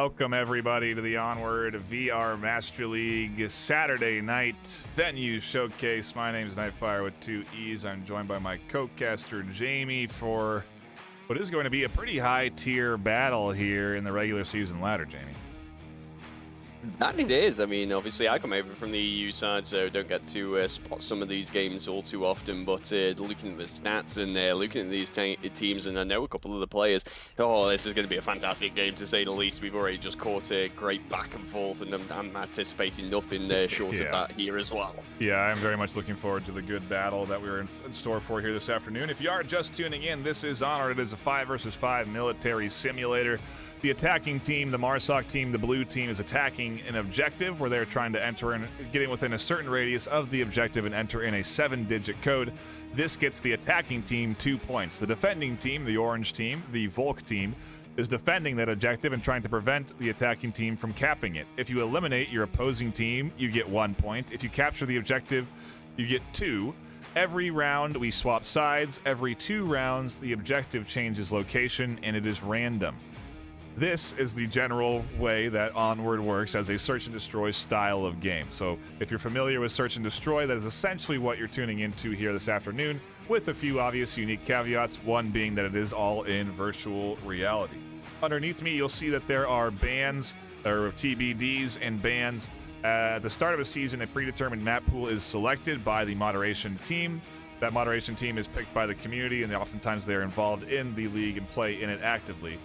Welcome, everybody, to the Onward VR Master League Saturday night venue showcase. My name is Nightfire with two E's. I'm joined by my co-caster, Jamie, for what is going to be a pretty high-tier battle here in the regular season ladder, Jamie. That it is. I mean, obviously, I come over from the EU side, so don't get to spot some of these games all too often. But looking at the stats and looking at these teams, and I know a couple of the players, this is going to be a fantastic game to say the least. We've already just caught a great back and forth, and I'm anticipating nothing short of that here as well. Yeah, I'm very much looking forward to the good battle that we're in store for here this afternoon. If you are just tuning in, this is Onward. It is a 5 versus 5 military simulator. The attacking team, the Marsoc team, the blue team, is attacking an objective where they're trying to enter in, get in within a certain radius of the objective and enter in a 7-digit code. This gets the attacking team 2 points. The defending team, the orange team, the Volk team, is defending that objective and trying to prevent the attacking team from capping it. If you eliminate your opposing team, you get 1 point. If you capture the objective, you get 2. Every round, we swap sides. Every 2 rounds, the objective changes location, and it is random. This is the general way that Onward works as a search and destroy style of game. So if you're familiar with search and destroy, that is essentially what you're tuning into here this afternoon, with a few obvious unique caveats, one being that it is all in virtual reality. Underneath me, you'll see that there are bans, or TBDs and bans. At the start of a season, a predetermined map pool is selected by the moderation team. That moderation team is picked by the community, and oftentimes they're involved in the league and play in it actively.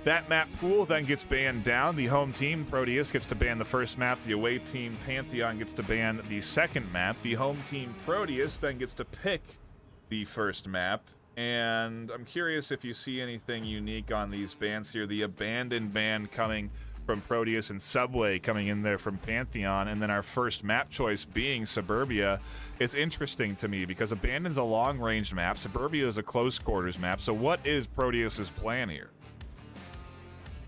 That map pool then gets banned down. The home team, Proteus, gets to ban the first map. The away team, Pantheon, gets to ban the second map. The home team, Proteus, then gets to pick the first map. And I'm curious if you see anything unique on these bans here. The abandoned ban coming from Proteus and Subway coming in there from Pantheon, and then our first map choice being Suburbia. It's interesting to me because Abandoned's a long-range map. Suburbia is a close-quarters map. So what is Proteus's plan here?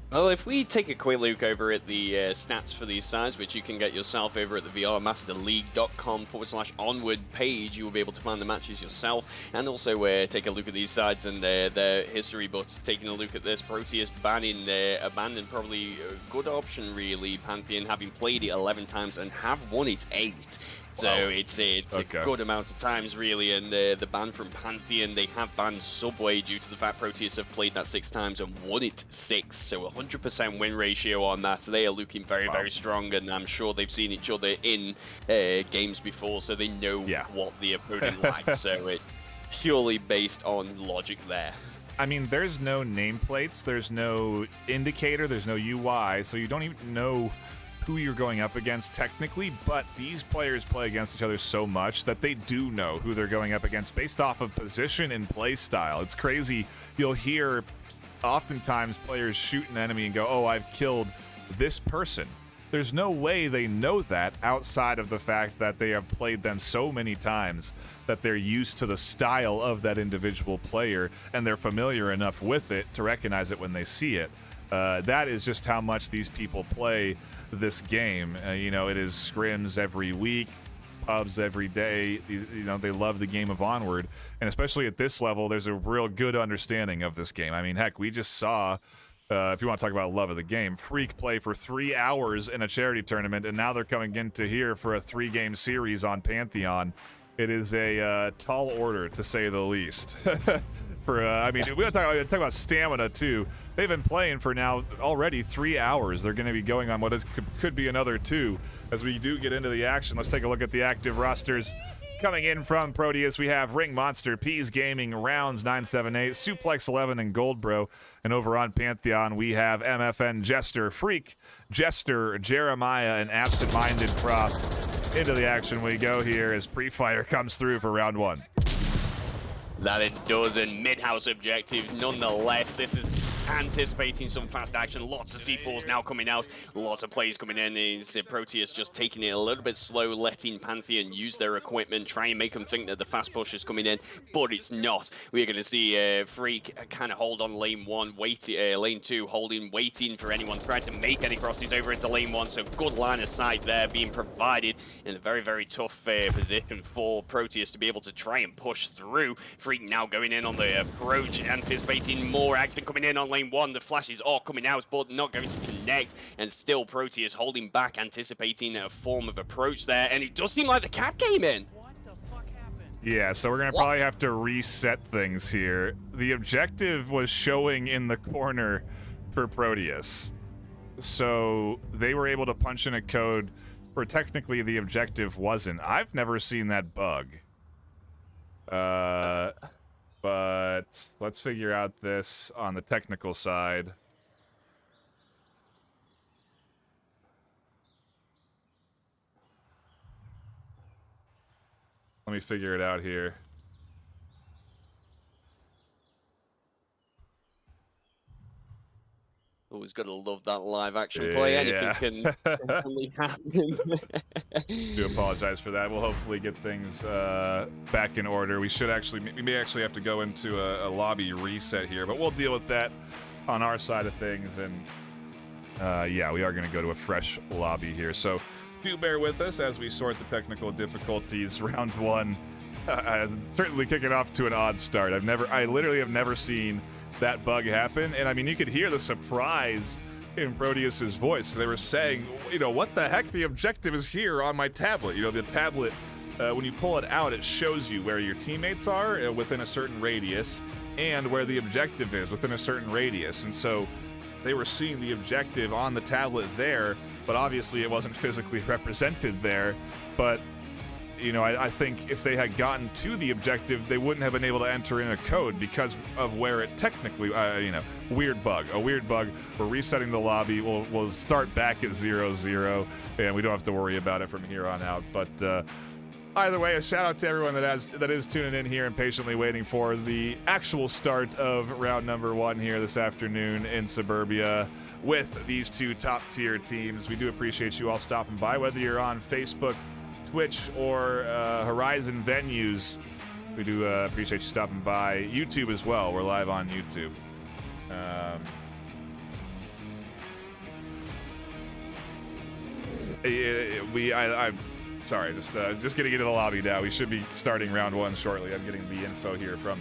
Well, if we take a quick look over at the stats for these sides, which you can get yourself over at the vrmasterleague.com/onward page, you will be able to find the matches yourself, and also take a look at these sides and their history. But taking a look at this, Proteus banning Abandoned, probably a good option, really. Pantheon having played it 11 times and have won it 8. So wow. It's a good amount of times, really, and the ban from Pantheon, they have banned Subway due to the fact Proteus have played that 6 times and won it 6, so 100% win ratio on that. So they are looking very, very strong, and I'm sure they've seen each other in games before, so they know what the opponent likes. So it's purely based on logic there. I mean, there's no nameplates, there's no indicator, there's no UI, so you don't even know who you're going up against technically, but these players play against each other so much that they do know who they're going up against based off of position and play style. It's crazy. You'll hear oftentimes players shoot an enemy and go, oh, I've killed this person. There's no way they know that outside of the fact that they have played them so many times that they're used to the style of that individual player and they're familiar enough with it to recognize it when they see it. That is just how much these people play this game. You know, it is scrims every week, pubs every day. You know, they love the game of Onward, and especially at this level, there's a real good understanding of this game. I mean, heck, we just saw, if you want to talk about love of the game, Freak play for 3 hours in a charity tournament, and now they're coming into here for a 3-game series on Pantheon. It is a tall order, to say the least. I mean, we gotta talk about stamina too. They've been playing for now already 3 hours. They're going to be going on what could be another 2 as we do get into the action. Let's take a look at the active rosters. Coming in from Proteus, we have Ring Monster, Peas Gaming, Rounds 978, Suplex 11, and Goldbro. And over on Pantheon, we have MFN Jester, Freak, Jester, Jeremiah, and Absent Minded Prof. Into the action we go here as Pre-Fire comes through for round 1. That it does, and mid-house objective nonetheless. This is anticipating some fast action. Lots of C4s now coming out. Lots of plays coming in. Is Proteus just taking it a little bit slow, letting Pantheon use their equipment, try and make them think that the fast push is coming in, but it's not. We're going to see Freak kind of hold on lane 1, lane 2, holding, waiting for anyone trying to make any crosses over into lane 1. So good line of sight there being provided in a very, very tough position for Proteus to be able to try and push through. Freak now going in on the approach, anticipating more action coming in on lane lane 1. The flashes are coming out, but not going to connect. And still Proteus holding back, anticipating a form of approach there. And it does seem like the cap came in. What the fuck happened? Yeah, so we're going to probably have to reset things here. The objective was showing in the corner for Proteus. So they were able to punch in a code where technically the objective wasn't. I've never seen that bug. But let's figure out this on the technical side. Let me figure it out here. Always got to love that live action play. Anything can definitely happen. Do apologize for that. We'll hopefully get things back in order. We may actually have to go into a lobby reset here, but we'll deal with that on our side of things. And yeah, we are going to go to a fresh lobby here. So do bear with us as we sort the technical difficulties. Round 1, certainly kicking off to an odd start. I literally have never seen that bug happen, and I mean, you could hear the surprise in Proteus's voice. They were saying, you know, what the heck? The objective is here on my tablet. You know, the tablet, when you pull it out, it shows you where your teammates are within a certain radius and where the objective is within a certain radius. And so they were seeing the objective on the tablet there, but obviously it wasn't physically represented there. But you know, I think if they had gotten to the objective, they wouldn't have been able to enter in a code because of where it technically, you know, a weird bug. We're resetting the lobby. We'll start back at 0-0, and we don't have to worry about it from here on out. But either way, a shout out to everyone that is tuning in here and patiently waiting for the actual start of round number 1 here this afternoon in Suburbia with these two top tier teams. We do appreciate you all stopping by, whether you're on Facebook, Twitch, or Horizon Venues. We do appreciate you stopping by. YouTube as well. We're live on YouTube. I'm sorry, just getting into the lobby now. We should be starting round 1 shortly. I'm getting the info here from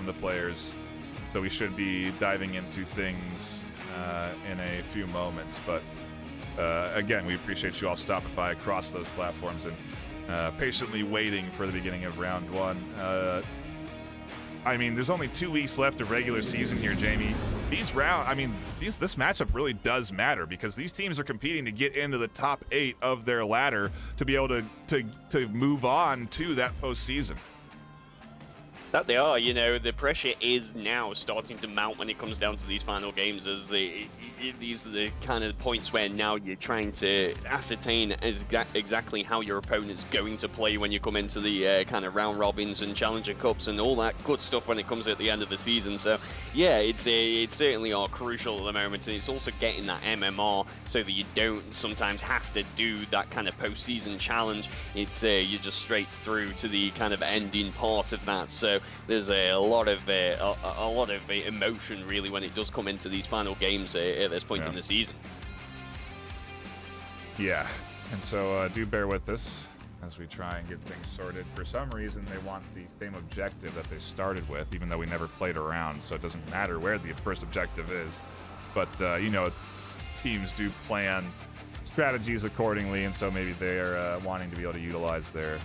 the players, so we should be diving into things in a few moments. But again, we appreciate you all stopping by across those platforms and patiently waiting for the beginning of round 1. I mean, there's only 2 weeks left of regular season here, Jamie. This matchup really does matter because these teams are competing to get into the top 8 of their ladder to be able to move on to that postseason. That they are, you know, the pressure is now starting to mount when it comes down to these final games, as these are the kind of points where now you're trying to ascertain exactly how your opponent's going to play when you come into the kind of round robins and challenger cups and all that good stuff when it comes at the end of the season. So yeah, it's certainly are crucial at the moment, and it's also getting that MMR so that you don't sometimes have to do that kind of postseason challenge. It's you're just straight through to the kind of ending part of that. So there's a lot of emotion really when it does come into these final games at this point in the season. Yeah, and so do bear with us as we try and get things sorted. For some reason, they want the same objective that they started with, even though we never played around, so it doesn't matter where the first objective is. But you know, teams do plan strategies accordingly, and so maybe they're wanting to be able to utilize their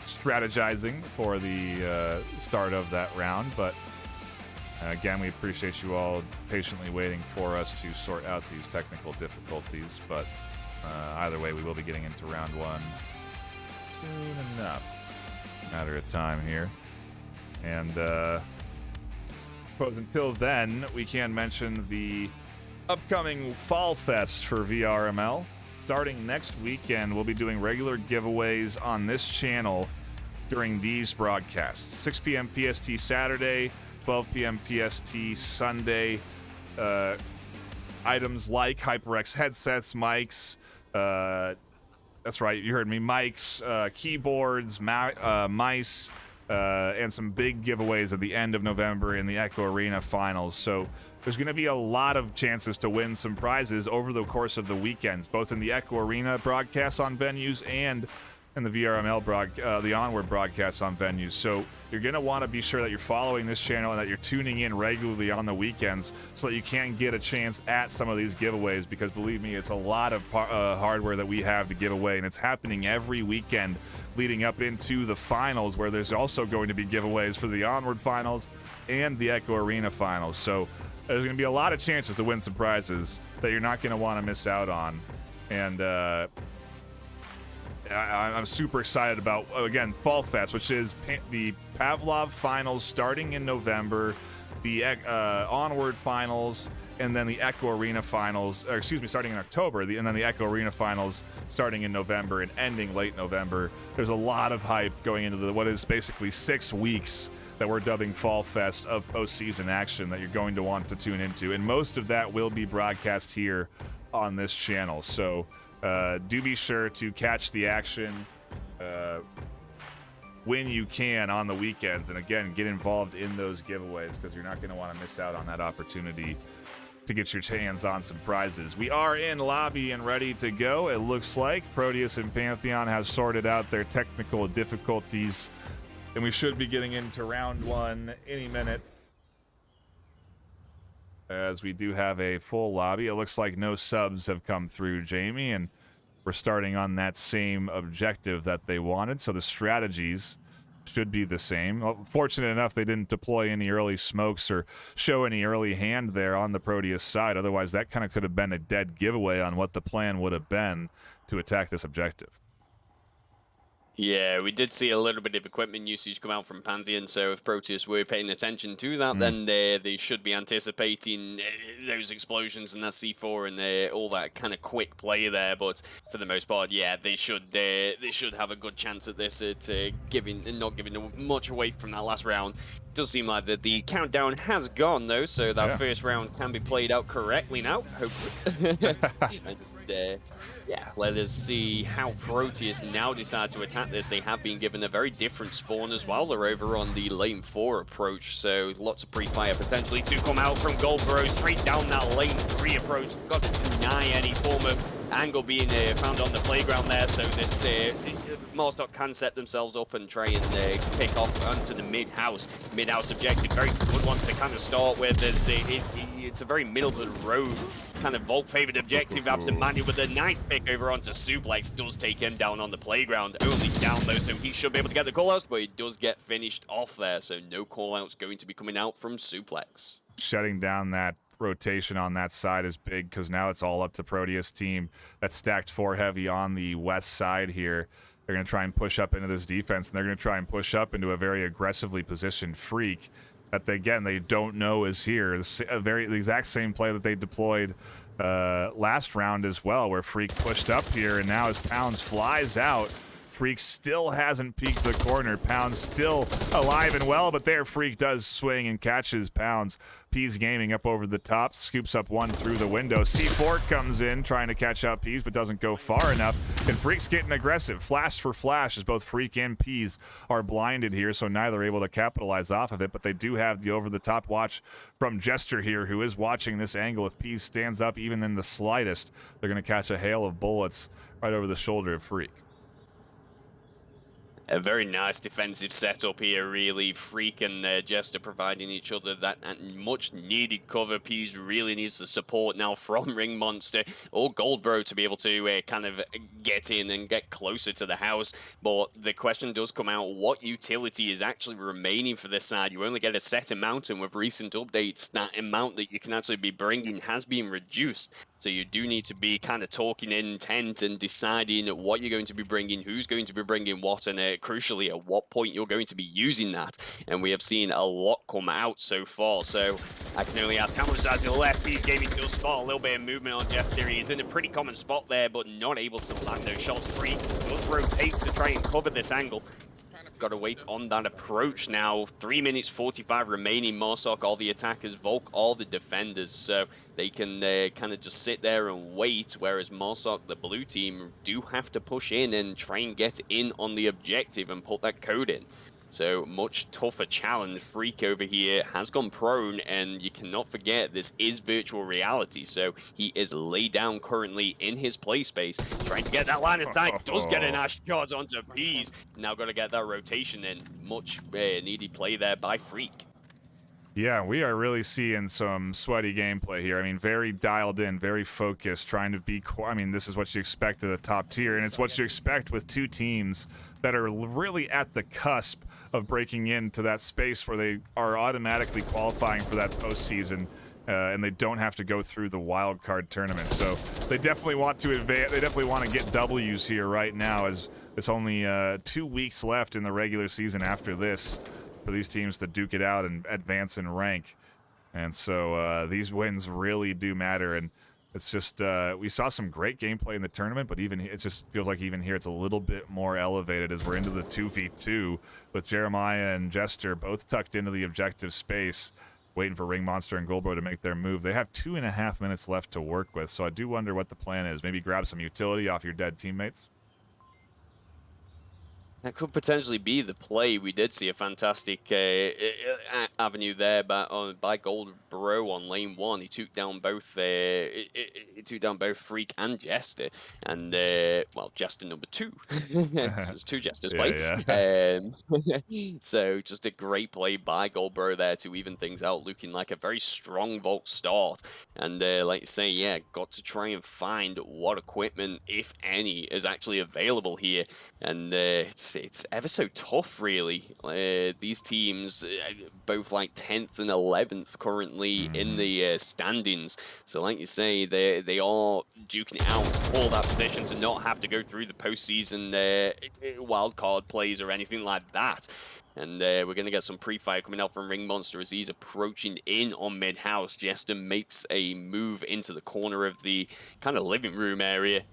strategizing for the start of that round. But again, we appreciate you all patiently waiting for us to sort out these technical difficulties. But either way, we will be getting into round 1 soon enough. Matter of time here. And until then, we can mention the upcoming Fall Fest for VRML. Starting next weekend, we'll be doing regular giveaways on this channel during these broadcasts. 6 p.m. PST Saturday, 12 p.m. PST Sunday. Items like HyperX headsets, mics, that's right, you heard me, mics, keyboards, mice, and some big giveaways at the end of November in the Echo Arena finals. So there's going to be a lot of chances to win some prizes over the course of the weekends, both in the Echo Arena broadcasts on venues and in the VRML the Onward broadcasts on venues. So you're going to want to be sure that you're following this channel and that you're tuning in regularly on the weekends so that you can get a chance at some of these giveaways, because believe me, it's a lot of hardware that we have to give away, and it's happening every weekend leading up into the finals, where there's also going to be giveaways for the Onward finals and the Echo Arena finals. So there's going to be a lot of chances to win some prizes that you're not going to want to miss out on. And I'm super excited about, again, Fall Fest, which is the Pavlov finals starting in November, the Onward finals, and then the Echo Arena finals, or excuse me, starting in October, and then the Echo Arena finals starting in November and ending late November. There's a lot of hype going into what is basically 6 weeks that we're dubbing Fall Fest of postseason action that you're going to want to tune into. And most of that will be broadcast here on this channel. So do be sure to catch the action when you can on the weekends. And again, get involved in those giveaways, because you're not going to want to miss out on that opportunity to get your hands on some prizes. We are in lobby and ready to go. It looks like Proteus and Pantheon have sorted out their technical difficulties, and we should be getting into round one any minute, as we do have a full lobby. It looks like no subs have come through, Jamie, and we're starting on that same objective that they wanted, so the strategies should be the same. Well, fortunate enough, they didn't deploy any early smokes or show any early hand there on the Proteus side. Otherwise, that kind of could have been a dead giveaway on what the plan would have been to attack this objective. Yeah, we did see a little bit of equipment usage come out from Pantheon, so if Proteus were paying attention to that, then they should be anticipating those explosions and that C4 and all that kind of quick play there. But for the most part, yeah, they should have a good chance at this, at not giving much away from that last round. It does seem like that the countdown has gone, though, so that first round can be played out correctly now, hopefully. And, yeah, let us see how Proteus now decide to attack this. They have been given a very different spawn as well. They're over on the lane 4 approach, so lots of pre-fire potentially to come out from Goldborough straight down that lane 3 approach. Got to deny any form of angle being found on the playground there, so that Marstock can set themselves up and try and pick off onto the mid-house. Mid-house objective, very good one to kind of start with. It's a very middle of the road kind of Volk-favored objective. Absent Manuel with a nice pick over onto Suplex. Does take him down on the playground. Only down though, so he should be able to get the callouts, but he does get finished off there, so no callouts going to be coming out from Suplex. Shutting down that rotation on that side is big, because now it's all up to Proteus team that's stacked 4 heavy on the west side here. They're going to try and push up into this defense, and they're going to try and push up into a very aggressively positioned Freak that they don't know is here. The exact same play that they deployed last round as well, where Freak pushed up here, and now as Pounds flies out, Freak still hasn't peeked the corner. Pounds still alive and well, but there Freak does swing and catches Pounds. Peas Gaming up over the top, scoops up one through the window. C4 comes in, trying to catch out Peas, but doesn't go far enough. And Freak's getting aggressive. Flash for flash, as both Freak and Peas are blinded here, so neither are able to capitalize off of it, but they do have the over-the-top watch from Jester here, who is watching this angle. If Peas stands up even in the slightest, they're going to catch a hail of bullets right over the shoulder of Freak. A very nice defensive setup here, really. Freak and Jester providing each other that much needed cover. Peas really needs the support now from Ring Monster or Goldbro to be able to kind of get in and get closer to the house. But the question does come out, what utility is actually remaining for this side? You only get a set amount, and with recent updates, that amount that you can actually be bringing has been reduced. So you do need to be kind of talking intent and deciding what you're going to be bringing, who's going to be bringing what, and crucially, at what point you're going to be using that. And we have seen a lot come out so far. So I can only ask how much as he left. He's Gaming does spot a little bit of movement on Jester. He's in a pretty common spot there, but not able to land those shots. Free does rotate to try and cover this angle. Got to wait on that approach now. 3 minutes 45 remaining. Marsoc, all the attackers, Volk, all the defenders. So they can kind of just sit there and wait, whereas Marsoc, the blue team, do have to push in and try and get in on the objective and put that code in. So much tougher challenge. Freak over here has gone prone, and you cannot forget this is virtual reality. So he is laid down currently in his play space, trying to get that line of sight. Does get a nice shot onto Peas. Now got to get that rotation in. Much needed play there by Freak. Yeah, we are really seeing some sweaty gameplay here. I mean, very dialed in, very focused, trying to be... I mean, this is what you expect at the top tier, and it's what you expect with two teams that are really at the cusp of breaking into that space where they are automatically qualifying for that postseason, and they don't have to go through the wild card tournament. So they definitely want to advance. They definitely want to get W's here right now, as it's only 2 weeks left in the regular season after this for these teams to duke it out and advance in rank. And so these wins really do matter. And it's just, we saw some great gameplay in the tournament, but even it just feels like even here it's a little bit more elevated as we're into the 2v2 with Jeremiah and Jester both tucked into the objective space, waiting for Ring Monster and Goldbro to make their move. They have 2.5 minutes left to work with, so I do wonder what the plan is. Maybe grab some utility off your dead teammates? That could potentially be the play. We did see a fantastic avenue there by Goldbro on lane 1. He took down both Freak and Jester, and well, Jester number 2. There's 2 Jesters playing. So just a great play by Goldbro there to even things out, looking like a very strong vault start. And like you say, yeah, got to try and find what equipment, if any, is actually available here, and it's ever so tough, really. These teams, both like 10th and 11th currently in the standings. So like you say, they are duking it out for that position to not have to go through the postseason wildcard plays or anything like that. And we're going to get some pre-fire coming out from Ring Monster as he's approaching in on mid-house. Jester makes a move into the corner of the kind of living room area.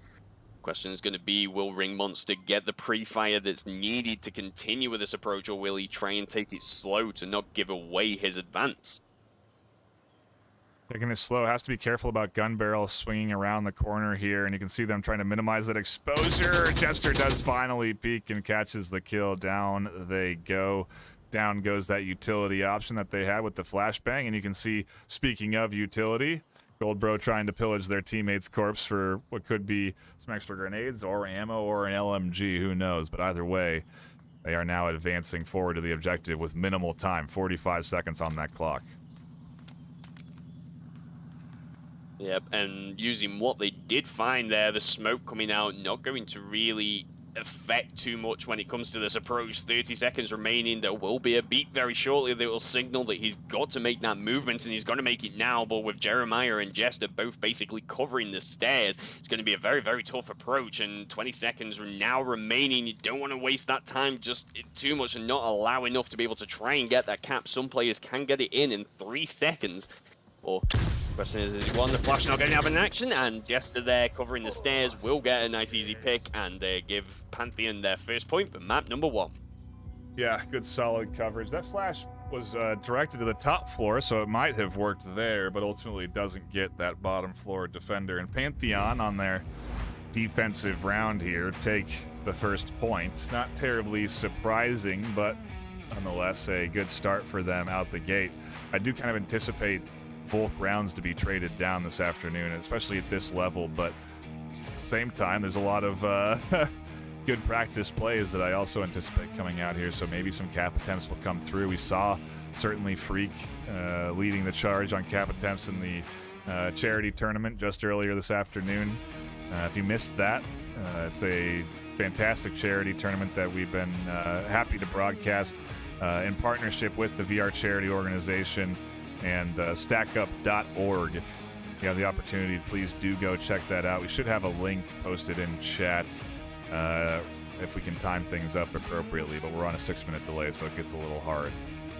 Question is going to be, will Ring Monster get the pre-fire that's needed to continue with this approach, or will he try and take it slow to not give away his advance? Taking it slow. Has to be careful about gun barrel swinging around the corner here, and you can see them trying to minimize that exposure. Jester does finally peek and catches the kill. Down they go. Down goes that utility option that they had with the flashbang, and you can see, speaking of utility, Goldbro trying to pillage their teammate's corpse for what could be some extra grenades or ammo or an LMG, who knows. But either way, they are now advancing forward to the objective with minimal time, 45 seconds on that clock. Yep, and using what they did find there, the smoke coming out, not going to really affect too much when it comes to this approach. 30 seconds remaining. There will be a beat very shortly that will signal that he's got to make that movement, and he's got to make it now. But with Jeremiah and Jester both basically covering the stairs, it's going to be a very, very tough approach. And 20 seconds now remaining. You don't want to waste that time just too much and not allow enough to be able to try and get that cap. Some players can get it in 3 seconds. Or question is he won the flash not getting out in action? And Jester there covering the stairs will get a nice easy pick and give Pantheon their first point for map number 1. Yeah, good solid coverage. That flash was directed to the top floor, so it might have worked there, but ultimately doesn't get that bottom floor defender. And Pantheon on their defensive round here take the first point. Not terribly surprising, but nonetheless a good start for them out the gate. I do kind of anticipate both rounds to be traded down this afternoon, especially at this level, but at the same time there's a lot of good practice plays that I also anticipate coming out here, so maybe some cap attempts will come through. We saw certainly Freak leading the charge on cap attempts in the charity tournament just earlier this afternoon. If you missed that, it's a fantastic charity tournament that we've been happy to broadcast in partnership with the VR charity organization and stackup.org. If you have the opportunity, please do go check that out. We should have a link posted in chat if we can time things up appropriately, but we're on a 6-minute delay, so it gets a little hard.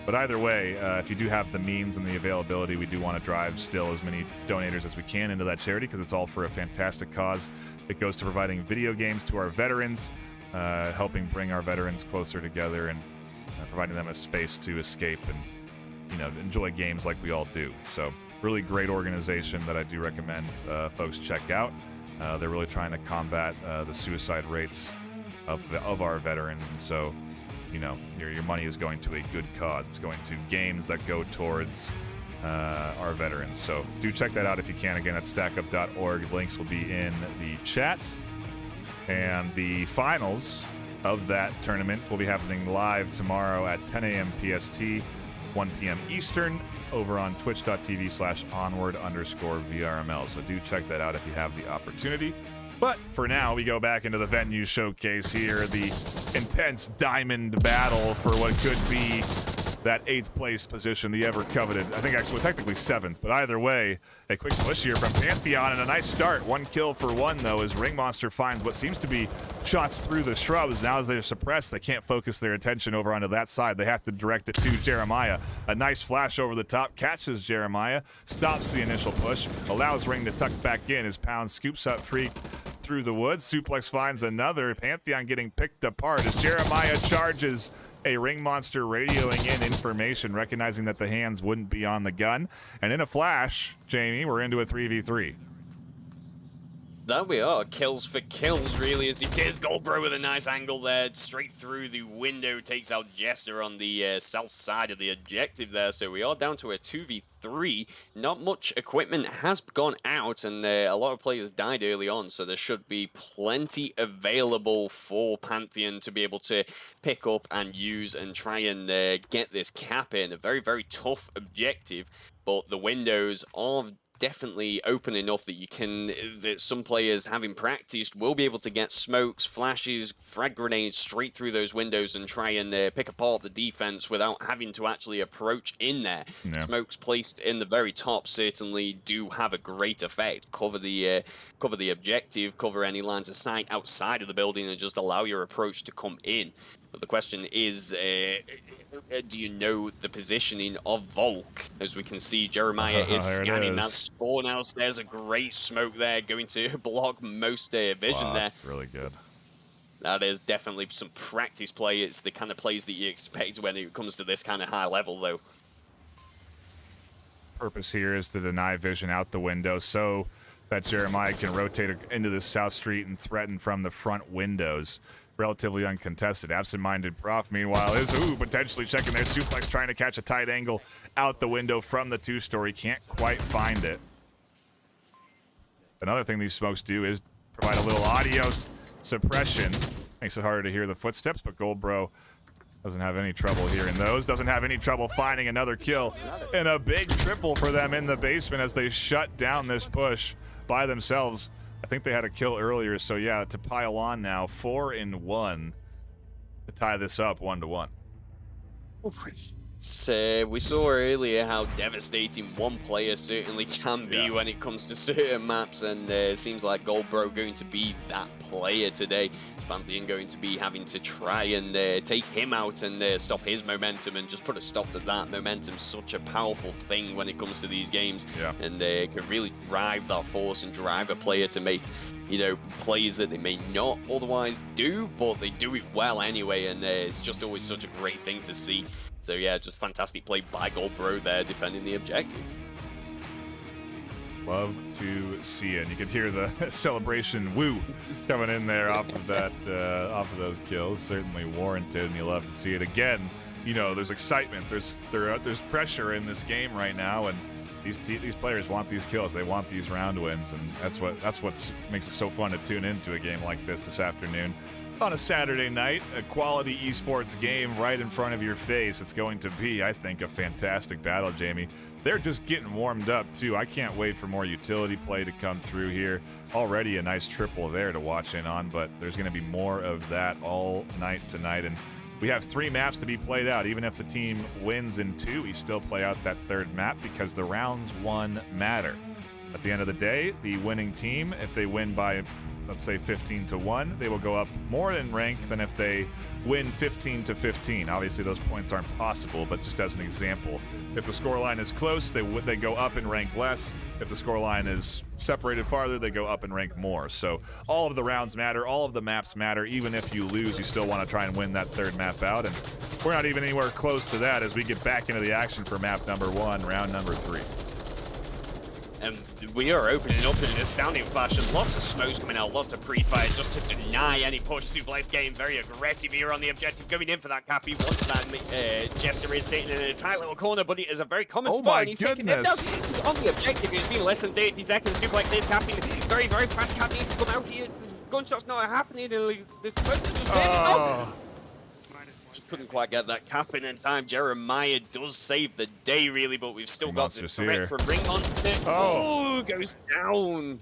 But either way, if you do have the means and the availability, we do want to drive still as many donators as we can into that charity, because it's all for a fantastic cause. It goes to providing video games to our veterans, helping bring our veterans closer together, and providing them a space to escape and enjoy games like we all do. So really great organization that I do recommend folks check out. They're really trying to combat the suicide rates of our veterans, and so you know, your money is going to a good cause. It's going to games that go towards our veterans. So do check that out if you can. Again, that's stackup.org. Links will be in the chat. And the finals of that tournament will be happening live tomorrow at 10 a.m. PST, 1 p.m. Eastern, over on twitch.tv/onward_VRML. So do check that out if you have the opportunity. But for now, we go back into the venue showcase here, the intense diamond battle for what could be that 8th place position, the ever coveted, I think actually, well, technically 7th, but either way, a quick push here from Pantheon and a nice start. 1 kill for 1, though, as Ring Monster finds what seems to be shots through the shrubs. Now as they're suppressed, they can't focus their attention over onto that side. They have to direct it to Jeremiah. A nice flash over the top, catches Jeremiah, stops the initial push, allows Ring to tuck back in as Pound scoops up Freak through the woods. Suplex finds another. Pantheon getting picked apart as Jeremiah charges. A Ring Monster radioing in information, recognizing that the hands wouldn't be on the gun. And in a flash, Jamie, we're into a 3v3. There we are, kills for kills, really, as he tears Goldbro with a nice angle there, straight through the window, takes out Jester on the south side of the objective there, so we are down to a 2v3. Not much equipment has gone out, and a lot of players died early on, so there should be plenty available for Pantheon to be able to pick up and use and try and get this cap in. A very, very tough objective, but the windows are definitely open enough that that some players, having practiced, will be able to get smokes, flashes, frag grenades straight through those windows and try and pick apart the defense without having to actually approach in there. Yeah. Smokes placed in the very top certainly do have a great effect. Cover the objective, cover any lines of sight outside of the building, and just allow your approach to come in. But the question is, do you know the positioning of Volk? As we can see, Jeremiah is scanning that spawn house. There's a great smoke there, going to block most vision there. That's really good. That is definitely some practice play. It's the kind of plays that you expect when it comes to this kind of high level, though. Purpose here is to deny vision out the window so that Jeremiah can rotate into the South Street and threaten from the front windows. Relatively uncontested. Absent-minded Prof, meanwhile, is potentially checking their suplex, trying to catch a tight angle out the window from the 2-story. Can't quite find it. Another thing these smokes do is provide a little audio suppression. Makes it harder to hear the footsteps, but Goldbro doesn't have any trouble hearing those. Doesn't have any trouble finding another kill. And a big triple for them in the basement as they shut down this push by themselves. I think they had a kill earlier, so yeah, to pile on now, 4-1 to tie this up 1-1. We saw earlier how devastating one player certainly can be when it comes to certain maps, and it seems like Goldbro going to be that player today. Pantheon going to be having to try and take him out and stop his momentum and just put a stop to that. Momentum's such a powerful thing when it comes to these games, and they can really drive that force and drive a player to make, you know, plays that they may not otherwise do, but they do it well anyway, and it's just always such a great thing to see. So yeah, just fantastic play by Goldbro there, defending the objective. Love to see it. And you could hear the celebration woo coming in there off of that, off of those kills. Certainly warranted, and you love to see it again. You know, there's excitement. There's pressure in this game right now, and these players want these kills. They want these round wins, and that's what makes it so fun to tune into a game like this afternoon. On a Saturday night, a quality esports game right in front of your face. It's going to be, I think, a fantastic battle, Jamie. They're just getting warmed up, too. I can't wait for more utility play to come through here. Already a nice triple there to watch in on, but there's going to be more of that all night tonight. And we have 3 maps to be played out. Even if the team wins in 2, we still play out that 3rd map because the rounds won matter. At the end of the day, the winning team, if they win by, let's say, 15-1, they will go up more in rank than if they win 15-15. Obviously, those points aren't possible, but just as an example, if the scoreline is close, they go up in rank less. If the scoreline is separated farther, they go up in rank more. So all of the rounds matter, all of the maps matter. Even if you lose, you still want to try and win that 3rd map out, and we're not even anywhere close to that as we get back into the action for map number 1, round number 3. And we are opening up in an astounding fashion. Lots of smokes coming out, lots of pre-fire just to deny any push. Suplex getting very aggressive here on the objective, going in for that cap. He wants that Jester is sitting in a tight little corner, but it is a very common spot. My and he's goodness. taking him down. He's on the objective. It's been less than 30 seconds. Suplex is capping. Very, very fast. Cap needs to come out here. Gunshots not happening. The smokes are just getting out. Just couldn't quite get that cap in time. Jeremiah does save the day, really, but we've still got the threat for Ring Monster. Oh, goes down.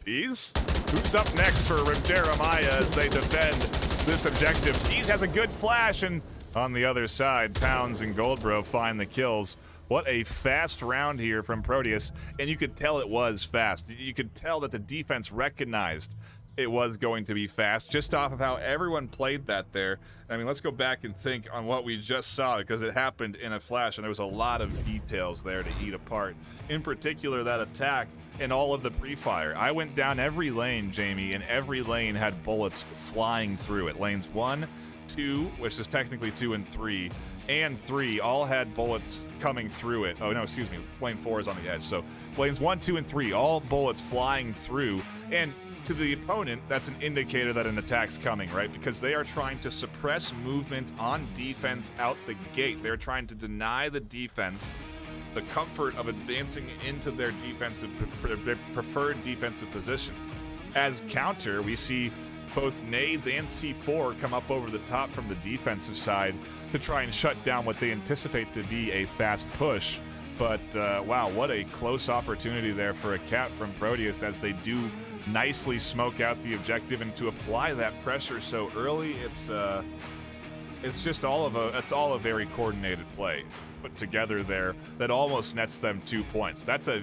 Peas? Who's up next for Jeremiah as they defend this objective? Peas has a good flash, and on the other side, Pounds and Goldbro find the kills. What a fast round here from Proteus, and you could tell it was fast. You could tell that the defense recognized it was going to be fast just off of how everyone played that there. I mean, let's go back and think on what we just saw, because it happened in a flash and there was a lot of details there to eat apart. In particular, that attack and all of the pre-fire. I went down every lane, Jamie, and every lane had bullets flying through it. Lanes 1, 2, which is technically 2 and 3, and 3 all had bullets coming through it. Oh no, excuse me, lane 4 is on the edge. So lanes 1, 2, and 3, all bullets flying through. And to the opponent, that's an indicator that an attack's coming, right? Because they are trying to suppress movement on defense out the gate. They're trying to deny the defense the comfort of advancing into their preferred defensive positions. As counter, we see both nades and C4 come up over the top from the defensive side to try and shut down what they anticipate to be a fast push. But wow, what a close opportunity there for a cap from Proteus as they do nicely smoke out the objective, and to apply that pressure so early, it's just all a very coordinated play put together there that almost nets them 2 points. That's a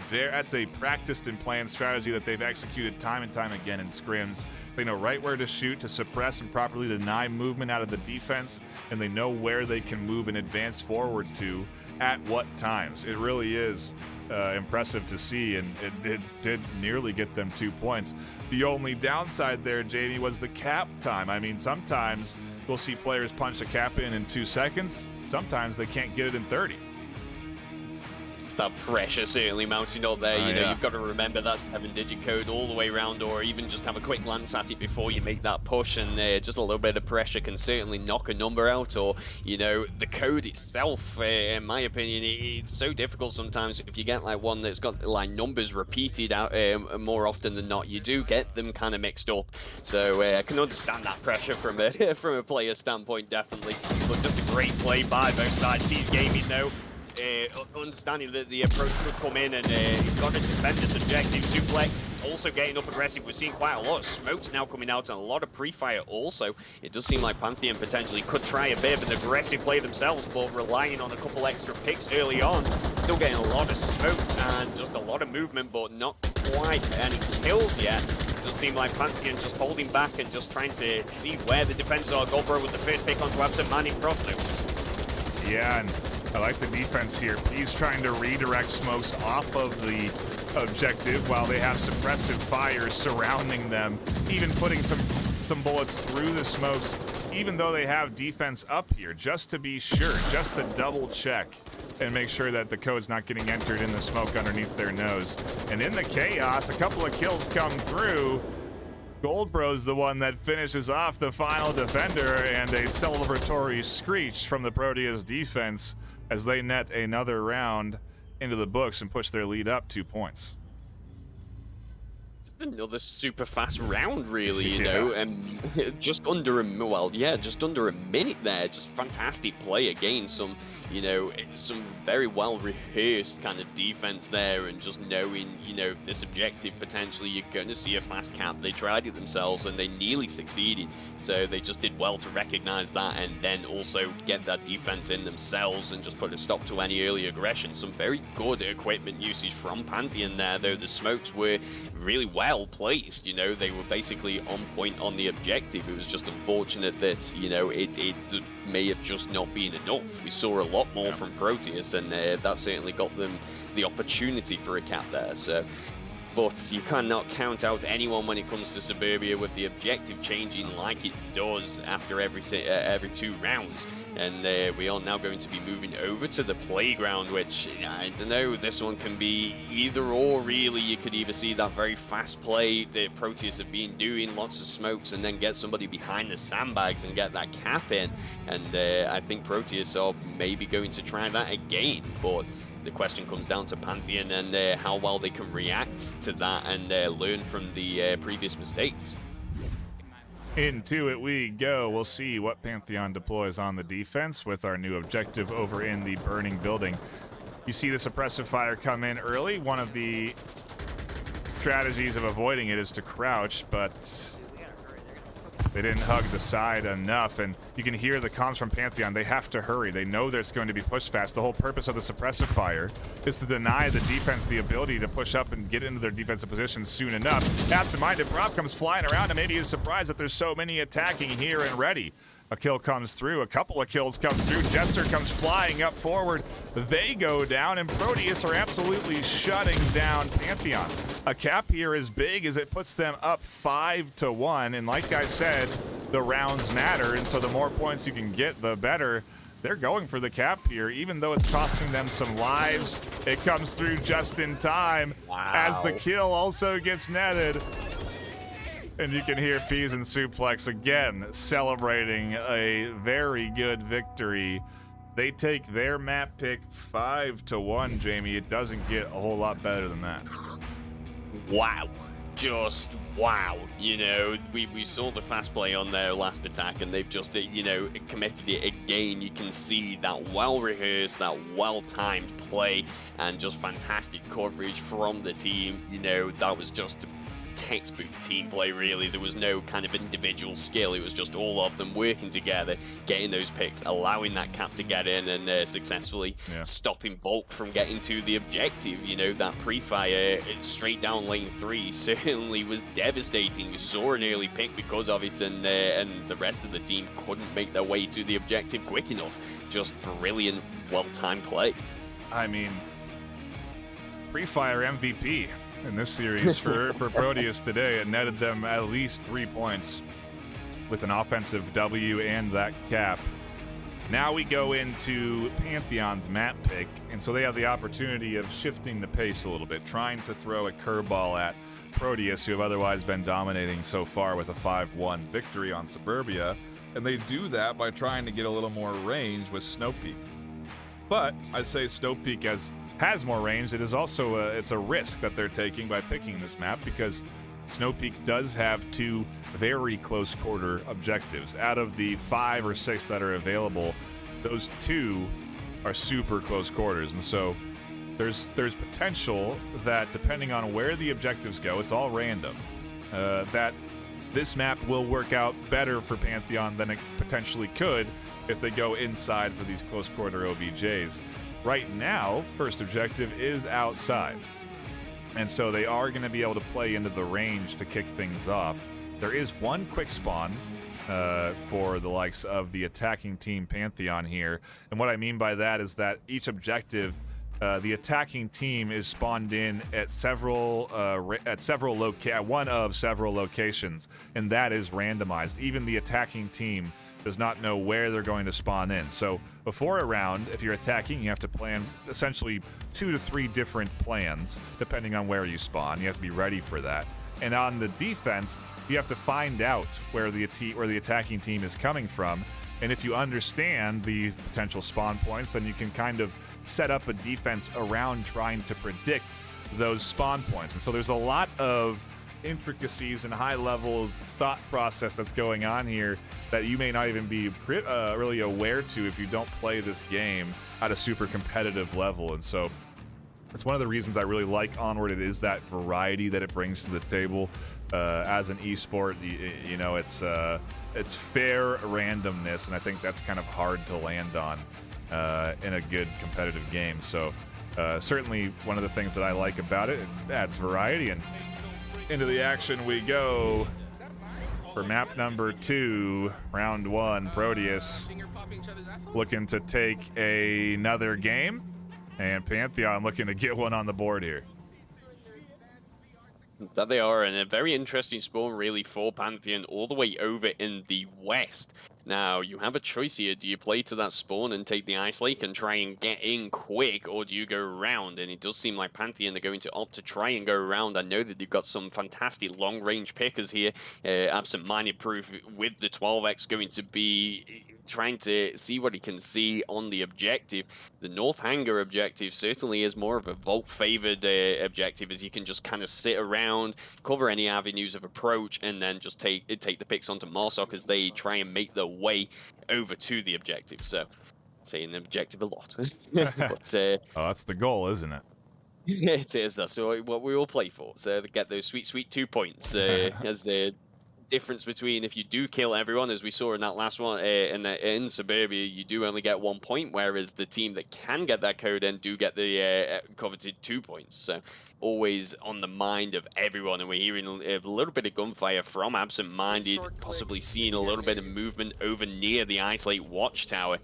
practiced and planned strategy that they've executed time and time again in scrims. They know right where to shoot to suppress and properly deny movement out of the defense, and they know where they can move and advance forward to at what times. It really is impressive to see, and it did nearly get them 2 points. The only downside there, Jamie, was the cap time. I mean, sometimes we'll see players punch a cap in 2 seconds. Sometimes they can't get it in 30. It's that pressure certainly mounting up there. You know, you've got to remember that 7-digit code all the way around, or even just have a quick glance at it before you make that push, and just a little bit of pressure can certainly knock a number out. Or, you know, the code itself, in my opinion, it's so difficult sometimes. If you get like one that's got like numbers repeated out more often than not, you do get them kind of mixed up. So I can understand that pressure from a player standpoint, definitely. But just a great play by both sides. Peas Gaming, though, understanding that the approach could come in, and he's got to defend this objective. Suplex also getting up aggressive. We're seeing quite a lot of smokes now coming out and a lot of pre-fire also. It does seem like Pantheon potentially could try a bit of an aggressive play themselves, but relying on a couple extra picks early on. Still getting a lot of smokes and just a lot of movement, but not quite any kills yet. It does seem like Pantheon just holding back and just trying to see where the defenses are. Goldbro with the first pick onto Absent Manning Frostloop. Yeah, and I like the defense here. He's trying to redirect smokes off of the objective while they have suppressive fires surrounding them, even putting some bullets through the smokes, even though they have defense up here, just to be sure, just to double check and make sure that the code's not getting entered in the smoke underneath their nose. And in the chaos, a couple of kills come through. Goldbro's the one that finishes off the final defender, and a celebratory screech from the Proteus defense as they net another round into the books and push their lead up 2 points. Another super fast round, really, you know, and just under a minute there. Just fantastic play again. Some, you know, some very well rehearsed kind of defense there, and just knowing, you know, this objective potentially you're going to see a fast cap. They tried it themselves and they nearly succeeded, so they just did well to recognize that and then also get that defense in themselves and just put a stop to any early aggression. Some very good equipment usage from Pantheon there, though. The smokes were really well placed, you know, they were basically on point on the objective. It was just unfortunate that, you know, it may have just not been enough. We saw a lot more from Proteus, and that certainly got them the opportunity for a cap there. So but you cannot count out anyone when it comes to Suburbia, with the objective changing like it does after every 2 rounds. And we are now going to be moving over to the playground, which, I don't know, this one can be either or, really. You could either see that very fast play that Proteus have been doing, lots of smokes, and then get somebody behind the sandbags and get that cap in. And I think Proteus are maybe going to try that again, but the question comes down to Pantheon and how well they can react to that and learn from the previous mistakes. Into it we go. We'll see what Pantheon deploys on the defense with our new objective over in the burning building. You see the suppressive fire come in early. One of the strategies of avoiding it is to crouch, but they didn't hug the side enough, and you can hear the comms from Pantheon. They have to hurry. They know there's going to be pushed fast. The whole purpose of the suppressive fire is to deny the defense the ability to push up and get into their defensive position soon enough. Absent-minded Prop comes flying around, and maybe he's surprised that there's so many attacking here and ready. A kill comes through. A couple of kills come through. Jester comes flying up forward. They go down, and Proteus are absolutely shutting down Pantheon. A cap here is big as it puts them up 5-1, and like I said, the rounds matter, and so the more points you can get, the better. They're going for the cap here, even though it's costing them some lives. It comes through just in time. Wow. As the kill also gets netted. And you can hear Peas and Suplex again celebrating a very good victory. They take their map pick 5-1, Jamie. It doesn't get a whole lot better than that. Wow. Just wow. You know, we saw the fast play on their last attack, and they've just, you know, committed it again. You can see that well-rehearsed, that well-timed play, and just fantastic coverage from the team. You know, that was just textbook team play, really. There was no kind of individual skill. It was just all of them working together, getting those picks, allowing that cap to get in, and successfully stopping Volk from getting to the objective. You know, that pre-fire straight down lane 3 certainly was devastating. We saw an early pick because of it, and the rest of the team couldn't make their way to the objective quick enough. Just brilliant, well-timed play. I mean, pre-fire MVP in this series for Proteus today. It netted them at least 3 points with an offensive W and that cap. Now we go into Pantheon's map pick, and so they have the opportunity of shifting the pace a little bit, trying to throw a curveball at Proteus, who have otherwise been dominating so far with a 5-1 victory on Suburbia, and they do that by trying to get a little more range with Snowpeak. But I say Snowpeak has more range. It is also it's a risk that they're taking by picking this map, because Snowpeak does have 2 very close quarter objectives. Out of the 5 or 6 that are available, those 2 are super close quarters, and so there's potential that depending on where the objectives go, it's all random, that this map will work out better for Pantheon than it potentially could if they go inside for these close quarter OBJs. Right now, first objective is outside, and so they are going to be able to play into the range to kick things off. There is one quick spawn for the likes of the attacking team Pantheon here, and what I mean by that is that each objective, the attacking team is spawned in at one of several locations, and that is randomized. Even the attacking team does not know where they're going to spawn in. So before a round, if you're attacking, you have to plan essentially 2 to 3 different plans depending on where you spawn. You have to be ready for that. And on the defense, you have to find out where the attacking team is coming from. And if you understand the potential spawn points, then you can kind of set up a defense around trying to predict those spawn points. And so there's a lot of intricacies and high-level thought process that's going on here that you may not even be really aware to if you don't play this game at a super competitive level. And so it's one of the reasons I really like Onward. It is that variety that it brings to the table. As an esport, you know, it's fair randomness, and I think that's kind of hard to land on in a good competitive game. So certainly one of the things that I like about it adds variety. And into the action we go for map number 2, round 1. Proteus looking to take another game, and Pantheon looking to get one on the board here. That they are, and a very interesting spawn really for Pantheon all the way over in the west. Now, you have a choice here. Do you play to that spawn and take the Ice Lake and try and get in quick, or do you go around? And it does seem like Pantheon are going to opt to try and go around. I know that you've got some fantastic long-range pickers here. Absent-minded proof with the 12x going to be trying to see what he can see on the objective. The North Hangar objective certainly is more of a Volt-favored objective, as you can just kind of sit around, cover any avenues of approach, and then just take the picks onto Marsoc as they try and make their way over to the objective. So, saying objective a lot. But, oh, that's the goal, isn't it? It is. That's what we all play for. So, to get those sweet, sweet 2 points as the difference between if you do kill everyone, as we saw in that last one, in Suburbia, you do only get 1 point, whereas the team that can get that code in do get the coveted 2 points. So always on the mind of everyone, and we're hearing a little bit of gunfire from Absent-Minded, possibly seeing a little bit of movement over near the Ice Lake Watchtower.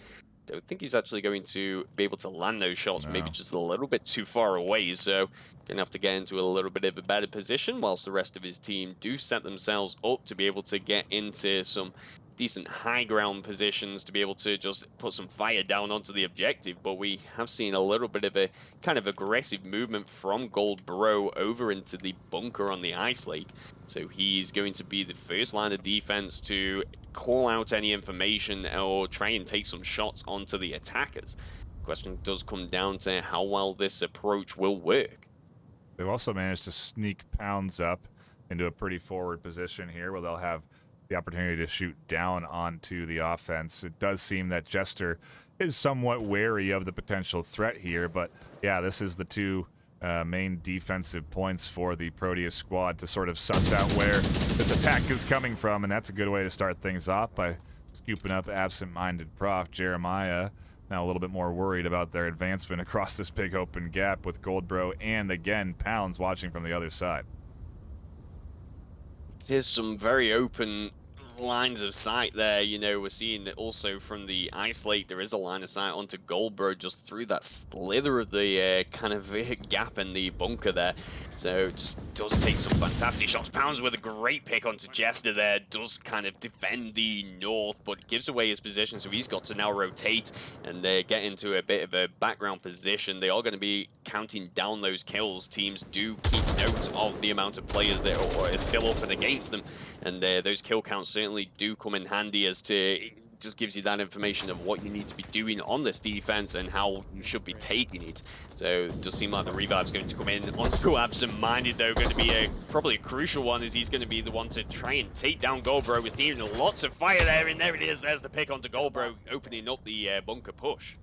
Don't think he's actually going to be able to land those shots, no. Maybe just a little bit too far away, so gonna have to get into a little bit of a better position, whilst the rest of his team do set themselves up to be able to get into some decent high ground positions to be able to just put some fire down onto the objective. But we have seen a little bit of a kind of aggressive movement from Gold Bro over into the bunker on the Ice Lake. So he's going to be the first line of defense to call out any information or try and take some shots onto the attackers. The question does come down to how well this approach will work. They've also managed to sneak Pounds up into a pretty forward position here where they'll have the opportunity to shoot down onto the offense. It does seem that Jester is somewhat wary of the potential threat here, but yeah, this is the two main defensive points for the Proteus squad to sort of suss out where this attack is coming from, and that's a good way to start things off by scooping up Absent-Minded Prof. Jeremiah now a little bit more worried about their advancement across this big open gap with Goldbro and, again, Pounds watching from the other side. There's some very open lines of sight there. You know, we're seeing that also from the Ice Lake, there is a line of sight onto Goldbro just through that slither of the kind of gap in the bunker there. So just does take some fantastic shots. Pounds with a great pick onto Jester there, does kind of defend the north, but gives away his position, so he's got to now rotate and get into a bit of a background position. They are going to be counting down those kills. Teams do keep note of the amount of players that are still up and against them, and those kill counts certainly do come in handy, as to it just gives you that information of what you need to be doing on this defense and how you should be taking it. So it does seem like the revive's going to come in onto Absent-Minded, though, going to be probably a crucial one, as he's going to be the one to try and take down Goldbro. With hearing lots of fire there, and there it is. There's the pick onto Goldbro, opening up the bunker push.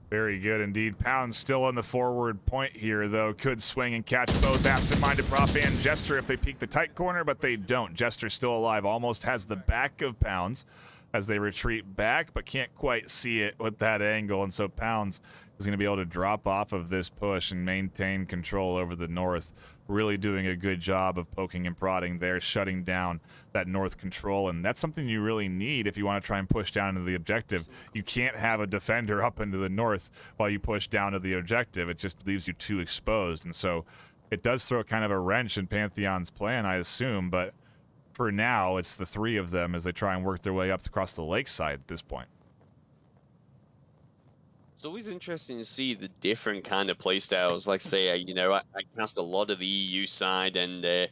Very good indeed. Pounds still on the forward point here, though. Could swing and catch both Absent-Minded Prof and Jester if they peek the tight corner, but they don't. Jester's still alive, almost has the back of Pounds as they retreat back, but can't quite see it with that angle, and so Pounds is going to be able to drop off of this push and maintain control over the north. Really doing a good job of poking and prodding there, shutting down that north control, and that's something you really need if you want to try and push down into the objective. You can't have a defender up into the north while you push down to the objective. It just leaves you too exposed, and so it does throw kind of a wrench in Pantheon's plan, I assume, but for now, it's the three of them as they try and work their way up across the lakeside at this point. It's always interesting to see the different kind of playstyles. Like, say, you know, I cast a lot of the EU side, and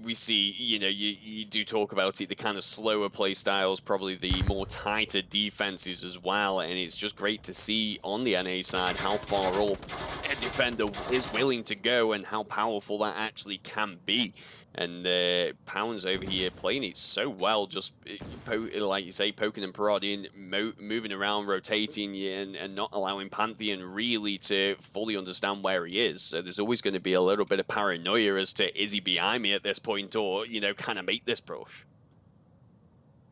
we see, you know, you do talk about it, the kind of slower playstyles, probably the more tighter defenses as well. And it's just great to see on the NA side how far up a defender is willing to go and how powerful that actually can be. And Pounds over here playing it so well, just like you say, poking and prodding, moving around, rotating, and not allowing Pantheon really to fully understand where he is. So there's always going to be a little bit of paranoia as to, is he behind me at this point, or, you know, can I make this push?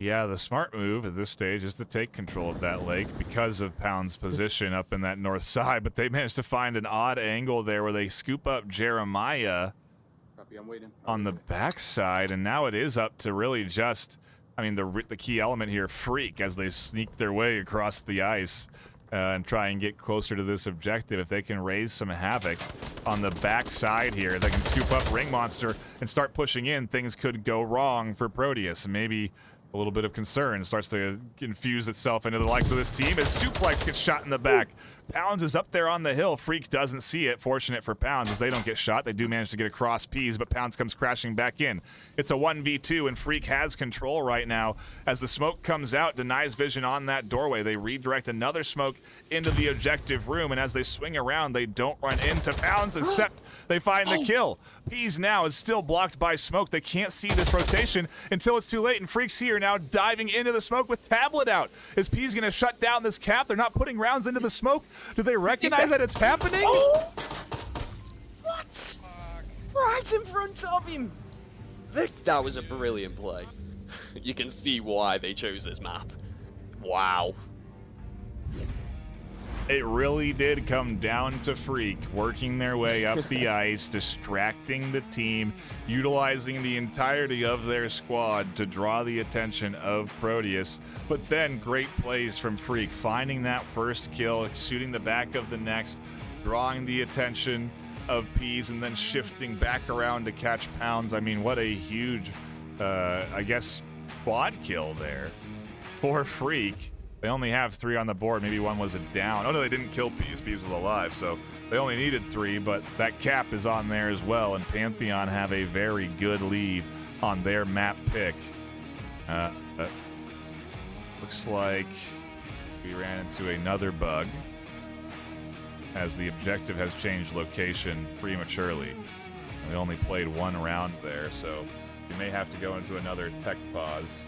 Yeah, the smart move at this stage is to take control of that lake because of Pound's position up in that north side, but they managed to find an odd angle there where they scoop up Jeremiah I'm waiting. on the backside, and now it is up to really just, I mean, the key element here, Freak, as they sneak their way across the ice. and try and get closer to this objective. If they can raise some havoc on the backside here, they can scoop up Ring Monster and start pushing in, things could go wrong for Proteus, and maybe a little bit of concern starts to infuse itself into the likes of this team as Suplex gets shot in the back. Pounds is up there on the hill. Freak doesn't see it. Fortunate for Pounds as they don't get shot. They do manage to get across Peas, but Pounds comes crashing back in. It's a 1v2, and Freak has control right now. As the smoke comes out, denies vision on that doorway. They redirect another smoke into the objective room, and as they swing around, they don't run into Pounds, except they find the kill. Peas now is still blocked by smoke. They can't see this rotation until it's too late, and Freak's here now diving into the smoke with Tablet out. Is Peas going to shut down this cap? They're not putting rounds into the smoke. Do they recognize that it's happening? Oh! What? Right in front of him. That was a brilliant play. You can see why they chose this map. Wow. It really did come down to Freak working their way up the ice, distracting the team, utilizing the entirety of their squad to draw the attention of Proteus. But then great plays from Freak, finding that first kill, shooting the back of the next, drawing the attention of Peas, and then shifting back around to catch Pounds. I mean, what a huge, I guess, quad kill there for Freak. They only have 3 on the board. Maybe one was a down. Oh, no, they didn't kill Peas. Peas was alive, so they only needed 3, but that cap is on there as well, and Pantheon have a very good lead on their map pick. Looks like we ran into another bug as the objective has changed location prematurely. And we only played 1 round there, so we may have to go into another tech pause.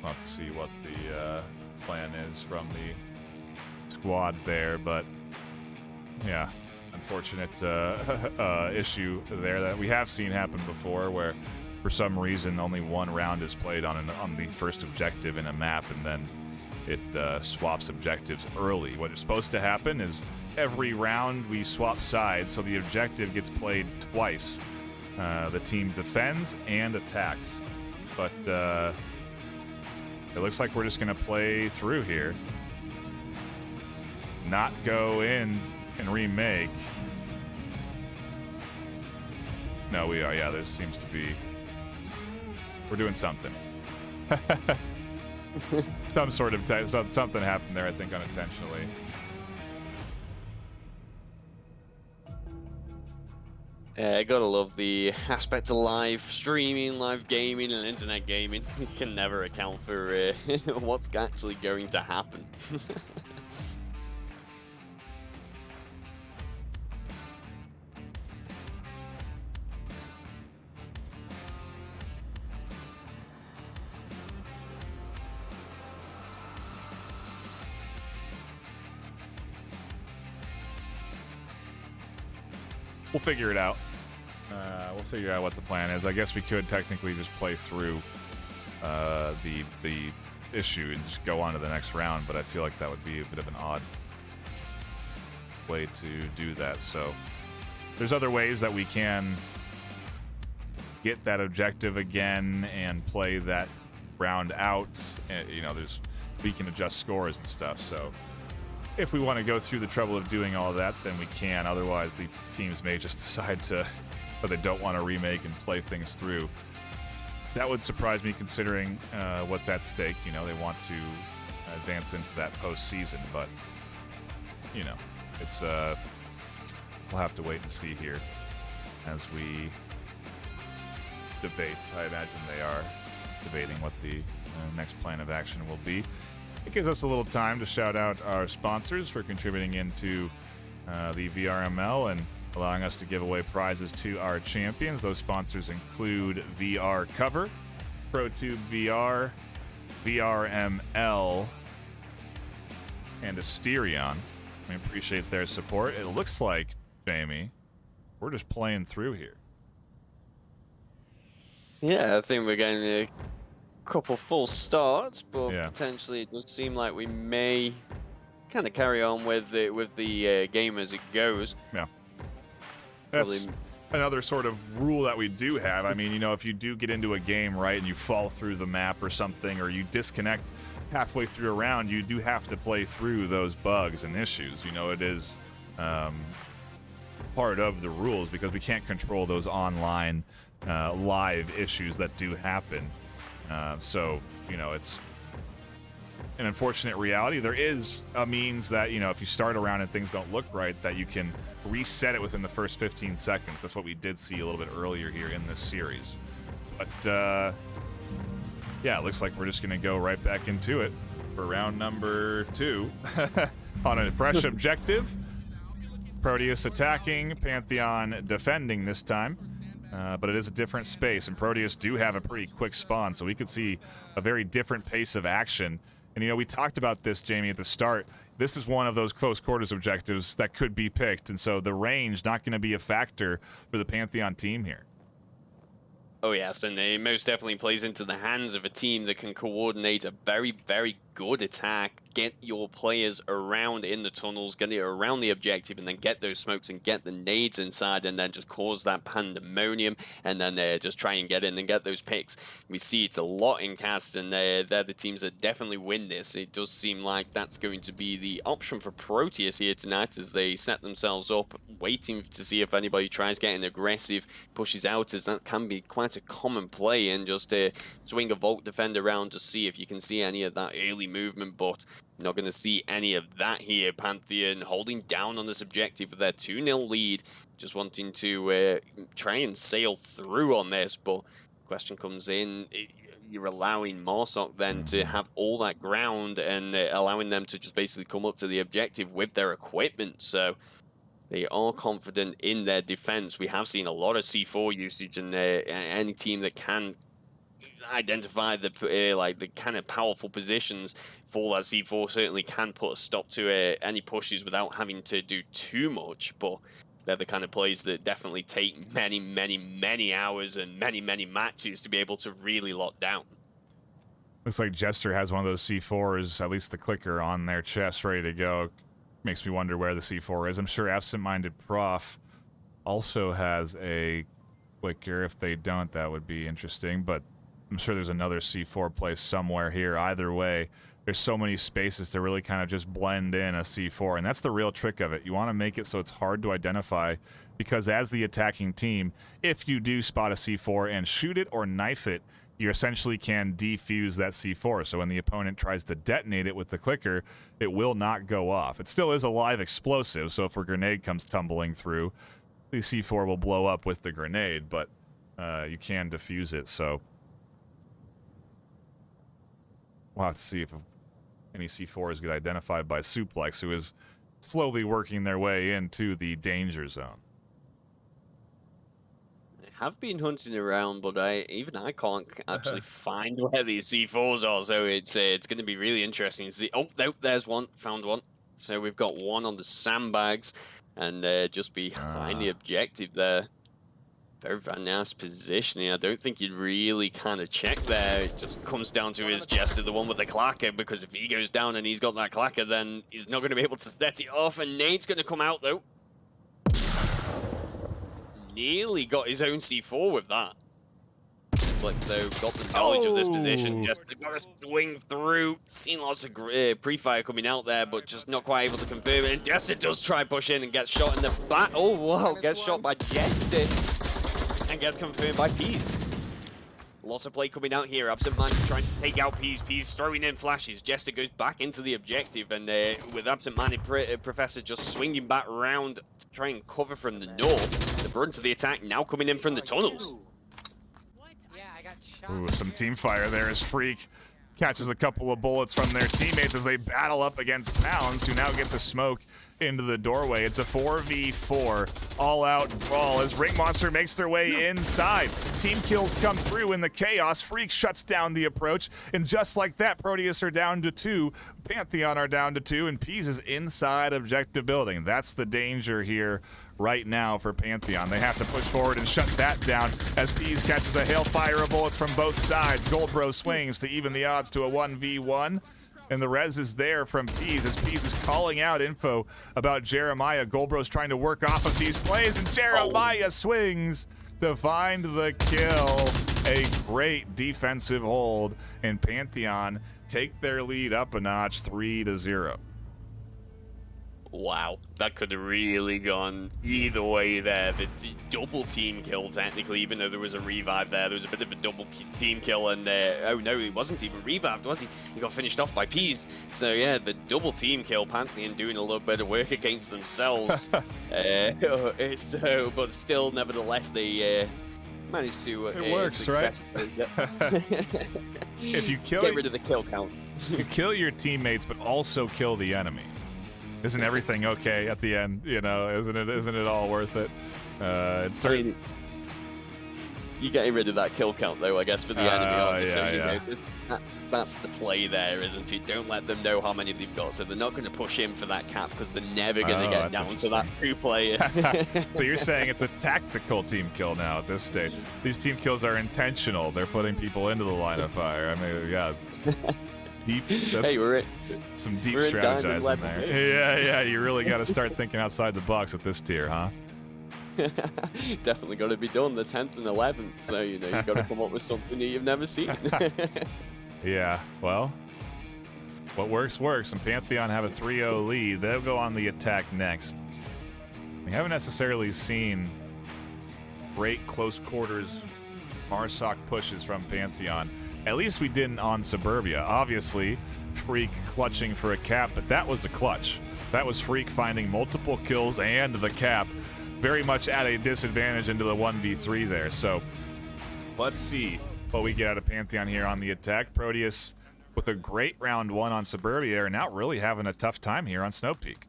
Let's see what the plan is from the squad there, but yeah, unfortunate issue there that we have seen happen before, where for some reason only 1 round is played on the first objective in a map, and then it swaps objectives early. What is supposed to happen is every round we swap sides, so the objective gets played twice. The team defends and attacks, but it looks like we're just going to play through here. Not go in and remake. No, we are. Yeah, there seems to be... We're doing something. Some sort of... something happened there, I think, unintentionally. I gotta love the aspect of live streaming, live gaming, and internet gaming. You can never account for what's actually going to happen. We'll figure it out. We'll figure out what the plan is. I guess we could technically just play through the issue and just go on to the next round, but I feel like that would be a bit of an odd way to do that. So there's other ways that we can get that objective again and play that round out. And, you know, we can adjust scores and stuff. So if we want to go through the trouble of doing all that, then we can. Otherwise, the teams may just decide to, or they don't want to remake and play things through. That would surprise me, considering what's at stake. You know, they want to advance into that postseason, but you know, it's we'll have to wait and see here as we debate. I imagine they are debating what the next plan of action will be. It gives us a little time to shout out our sponsors for contributing into the VRML and allowing us to give away prizes to our champions. Those sponsors include VR Cover, ProTube VR, VRML, and Asterion. We appreciate their support. It looks like, Jamie, we're just playing through here. Yeah, I think we're getting a couple full starts, but Yeah. potentially it does seem like we may kind of carry on with the game as it goes. Yeah. Probably another sort of rule that we do have. I mean, you know, if you do get into a game, right, and you fall through the map or something, or you disconnect halfway through a round, you do have to play through those bugs and issues. You know, it is part of the rules because we can't control those online live issues that do happen. So, you know, it's an unfortunate reality. There is a means that, you know, if you start a round and things don't look right, that you can reset it within the first 15 seconds. That's what we did see a little bit earlier here in this series. But, yeah, it looks like we're just going to go right back into it for round number 2 on a fresh objective. Proteus attacking, Pantheon defending this time. But it is a different space, and Proteus do have a pretty quick spawn, so we could see a very different pace of action. And, you know, we talked about this, Jamie, at the start. This is one of those close quarters objectives that could be picked, and so the range not going to be a factor for the Pantheon team here. Oh, yes, and it most definitely plays into the hands of a team that can coordinate a very, very good attack, get your players around in the tunnels, get it around the objective, and then get those smokes and get the nades inside, and then just cause that pandemonium, and then just try and get in and get those picks. We see it's a lot in cast, and they're the teams that definitely win this. It does seem like that's going to be the option for Proteus here tonight as they set themselves up, waiting to see if anybody tries getting aggressive, pushes out, as that can be quite a common play, and just swing a Vault Defender around to see if you can see any of that early movement, but not going to see any of that here. Pantheon holding down on this objective with their 2-0 lead, just wanting to try and sail through on this, but question comes in, you're allowing Marsoc then to have all that ground and allowing them to just basically come up to the objective with their equipment, so they are confident in their defense. We have seen a lot of C4 usage, and any team that can identify the like the kind of powerful positions for that C4 certainly can put a stop to any pushes without having to do too much, but they're the kind of plays that definitely take many hours and many matches to be able to really lock down. Looks like Jester has one of those C4s, at least the clicker, on their chest ready to go. Makes me wonder where the C4 is. I'm sure Absent-Minded Prof also has a clicker. If they don't, that would be interesting, but I'm sure there's another C4 place somewhere here. Either way, there's so many spaces to really kind of just blend in a C4, and that's the real trick of it. You want to make it so it's hard to identify, because as the attacking team, if you do spot a C4 and shoot it or knife it, you essentially can defuse that C4. So when the opponent tries to detonate it with the clicker, it will not go off. It still is a live explosive, so if a grenade comes tumbling through, the C4 will blow up with the grenade, but you can defuse it, so we'll have to see if any C4s get identified by Suplex, who is slowly working their way into the danger zone. I have been hunting around, but even I can't actually find where these C4s are, so it's going to be really interesting to see. Oh, no, there's one. Found one. So we've got one on the sandbags, and just behind the objective there. Very nice positioning. I don't think you'd really kind of check there. It just comes down to his Jester, the one with the clacker, because if he goes down and he's got that clacker, then he's not going to be able to set it off, and Nade's going to come out, though. Nearly got his own C4 with that. Like, though, got the knowledge of this position. Just got to swing through. Seen lots of pre-fire coming out there, but just not quite able to confirm it. And Jester does try push in and gets shot in the back. Oh, wow, gets shot by Jester. And gets confirmed by Peas. Lots of play coming out here. Absent-Minded trying to take out Peas. Peas throwing in flashes. Jester goes back into the objective, and with Absent-Minded Professor just swinging back around to try and cover from the north. The brunt of the attack now coming in from the tunnels. Ooh, some team fire there as Freak catches a couple of bullets from their teammates as they battle up against Pounds, who now gets a smoke into the doorway. It's a 4v4 all-out brawl as Ring Monster makes their way inside. Team kills come through in the chaos. Freak shuts down the approach, and just like that, Proteus are down to 2, Pantheon are down to 2, and Peas is inside objective building. That's the danger here right now for Pantheon. They have to push forward and shut that down as Peas catches a hailfire of bullets from both sides. Goldbro swings to even the odds to a 1v1. And the res is there from Peas as Peas is calling out info about Jeremiah. Goldbro's trying to work off of these plays, and Jeremiah swings to find the kill. A great defensive hold, and Pantheon take their lead up a notch, 3-0. Wow, that could have really gone either way there. The double team kill, technically, even though there was a revive there. There was a bit of a double team kill, and oh no, he wasn't even revived, was he? He got finished off by Peas. So yeah, the double team kill, Pantheon doing a little bit of work against themselves. But still, nevertheless, they managed to it works, right? If you get rid of the kill count. You kill your teammates, but also kill the enemy. Isn't everything okay at the end? You know, isn't it all worth it? It's certain. You're getting rid of that kill count, though, I guess, for the enemy. Yeah. That's the play there, isn't it? Don't let them know how many they've got, so they're not going to push in for that cap because they're never going to get down to that 2-player. So you're saying it's a tactical team kill now at this stage? These team kills are intentional. They're putting people into the line of fire. I mean, yeah. Deep. That's some deep strategizing there. Yeah. You really got to start thinking outside the box at this tier, huh? Definitely got to be done the 10th and 11th. So you've got to come up with something that you've never seen. Yeah. Well, what works. And Pantheon have a 3-0 lead. They'll go on the attack next. We haven't necessarily seen great close quarters Marsoc pushes from Pantheon. At least we didn't on Suburbia. Obviously, Freak clutching for a cap, but that was a clutch. That was Freak finding multiple kills and the cap, very much at a disadvantage into the 1v3 there. So let's see what we get out of Pantheon here on the attack. Proteus with a great round 1 on Suburbia are now really having a tough time here on Snow Peak.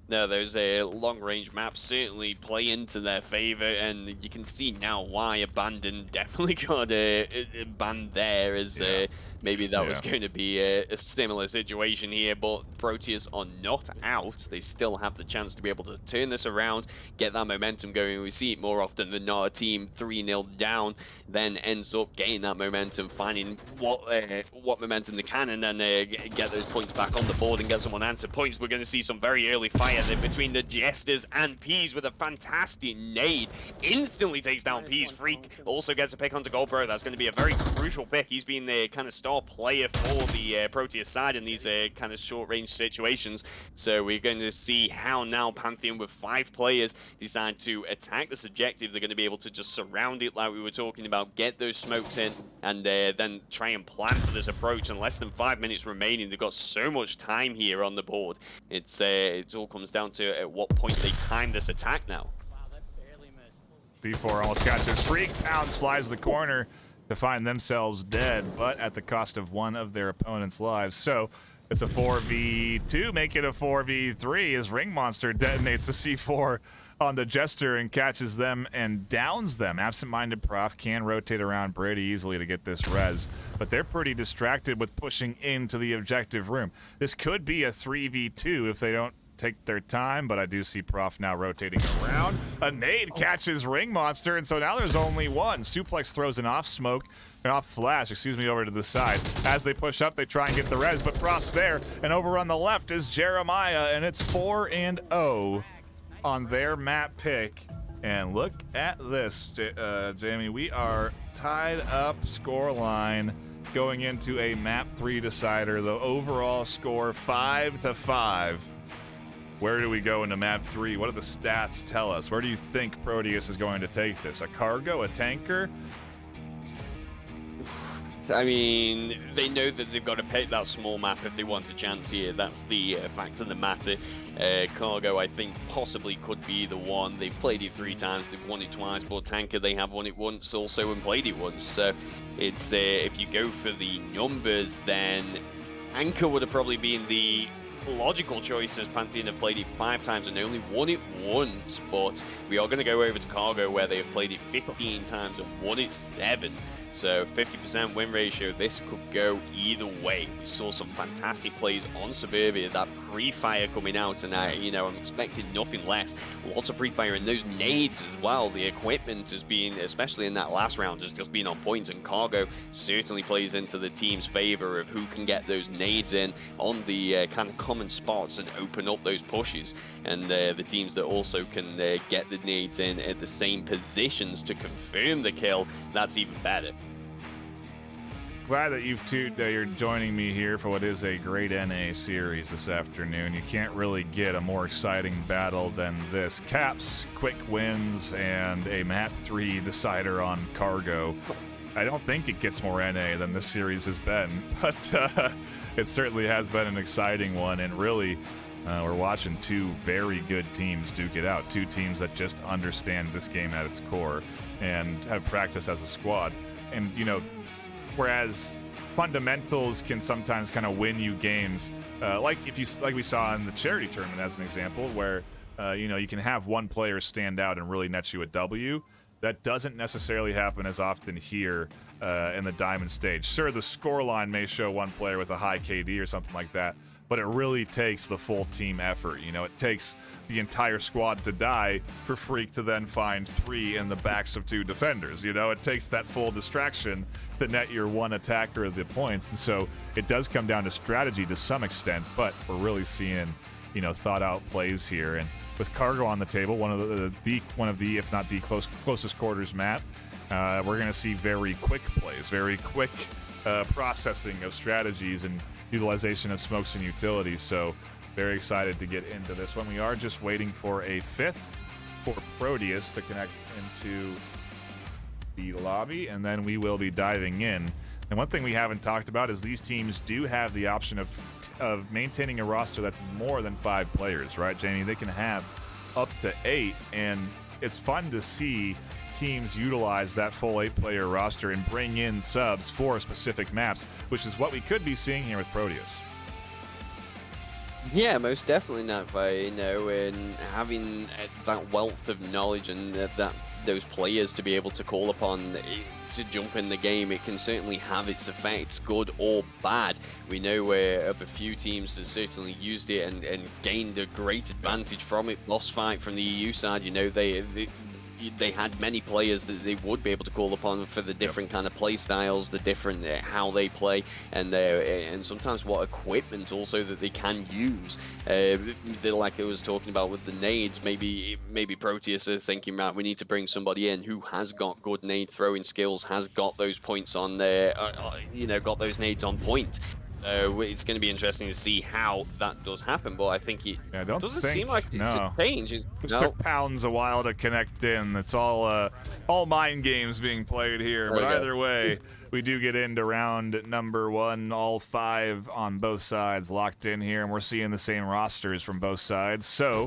No, those long-range maps certainly play into their favor, and you can see now why Abandon definitely got banned there, as maybe that was going to be a similar situation here, but Proteus are not out. They still have the chance to be able to turn this around, get that momentum going. We see it more often than not. A team 3-0 down, then ends up getting that momentum, finding what momentum they can, and then get those points back on the board and get someone answer points. We're going to see some very early fires in between the Jesters and Peas with a fantastic nade. Instantly takes down Peas. Freak also gets a pick onto Goldbro. That's going to be a very crucial pick. He's been the kind of star player for the Proteus side in these kind of short-range situations. So we're going to see how now Pantheon with 5 players decide to attack this objective. They're going to be able to just surround it like we were talking about, get those smokes in, and then try and plan for this approach. And less than 5 minutes remaining. They've got so much time here on the board. It all comes down to at what point they time this attack now. B4 almost catches Freak, pounds, flies the corner to find themselves dead, but at the cost of one of their opponent's lives. So it's a 4v2, make it a 4v3 as Ring Monster detonates the C4 on the Jester and catches them and downs them. Absent-minded Prof can rotate around pretty easily to get this res, but they're pretty distracted with pushing into the objective room. This could be a 3v2 if they don't take their time, but I do see Prof now rotating around. A nade catches Ring Monster, and so now there's only one. Suplex throws an off flash, over to the side. As they push up, they try and get the res, but Prof's there, and over on the left is Jeremiah, and it's 4-0 on their map pick. And look at this, Jamie. We are tied up scoreline going into a map 3 decider. The overall score 5-5. Where do we go into map 3? What do the stats tell us? Where do you think Proteus is going to take this? A cargo, a tanker? I mean, they know that they've got to pick that small map if they want a chance here. That's the fact of the matter. Cargo, I think, possibly could be the one. They've played it 3 times, they've won it twice, but Tanker, they have won it once also and played it once. So it's if you go for the numbers, then Anchor would have probably been the logical choice, as Pantheon have played it 5 times and only won it once, but we are going to go over to Cargo where they have played it 15 times and won it 7. So 50% win ratio, this could go either way. We saw some fantastic plays on Suburbia, that pre-fire coming out, and I'm expecting nothing less. Lots of pre-fire and those nades as well. The equipment has been, especially in that last round, has just been on point, and Cargo certainly plays into the team's favor of who can get those nades in on the kind of common spots and open up those pushes. And the teams that also can get the nades in at the same positions to confirm the kill, that's even better. Glad that you're joining me here for what is a great NA series this afternoon. You can't really get a more exciting battle than this. Caps, quick wins, and a map 3 decider on Cargo. I don't think it gets more NA than this series has been, but it certainly has been an exciting one, and really we're watching two very good teams duke it out. Two teams that just understand this game at its core and have practiced as a squad. And, whereas fundamentals can sometimes kind of win you games, like we saw in the charity tournament as an example, where you can have one player stand out and really net you a W. That doesn't necessarily happen as often here in the Diamond stage. Sure, the scoreline may show one player with a high KD or something like that, but it really takes the full team effort. It takes the entire squad to die for Freak to then find 3 in the backs of 2 defenders. It takes that full distraction to net your one attacker of the points. And so it does come down to strategy to some extent, but we're really seeing, thought out plays here. And with Cargo on the table, one of the if not the closest quarters map, we're going to see very quick plays, very quick processing of strategies and utilization of smokes and utilities. So very excited to get into this one. We are just waiting for a 5th for Proteus to connect into the lobby, and then we will be diving in. And one thing we haven't talked about is these teams do have the option of maintaining a roster that's more than 5 players, right, Jamie? They can have up to 8, and it's fun to see teams utilize that full 8-player roster and bring in subs for specific maps, which is what we could be seeing here with Proteus. Yeah, most definitely, Natfi, and having that wealth of knowledge and those players to be able to call upon to jump in the game, it can certainly have its effects, good or bad. We know of a few teams that certainly used it and gained a great advantage from it. Lost Fight from the EU side, they had many players that they would be able to call upon for the different kind of play styles, the different how they play, and sometimes what equipment also that they can use. Like I was talking about with the nades, maybe Proteus are thinking, right, we need to bring somebody in who has got good nade throwing skills, has got those points on there, got those nades on point. It's going to be interesting to see how that does happen, but I think it doesn't seem like it's a change. It took Pounds a while to connect in. It's all mind games being played here, but either way, we do get into round number 1, all 5 on both sides locked in here, and we're seeing the same rosters from both sides. So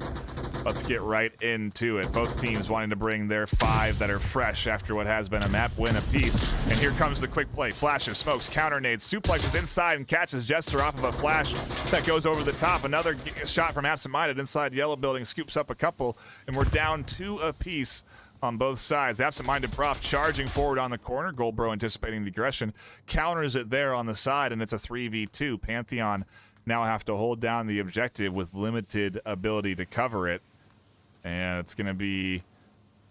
let's get right into it. Both teams wanting to bring their 5 that are fresh after what has been a map win apiece. And here comes the quick play. Flashes, smokes, counter nades, suplexes inside and catches Jester off of a flash that goes over the top. Another shot from Absent Minded inside Yellow Building, scoops up a couple, and we're down 2 apiece on both sides. Absent-minded Prof charging forward on the corner. Goldbro anticipating the aggression. Counters it there on the side, and it's a 3v2. Pantheon now have to hold down the objective with limited ability to cover it. And it's going to be,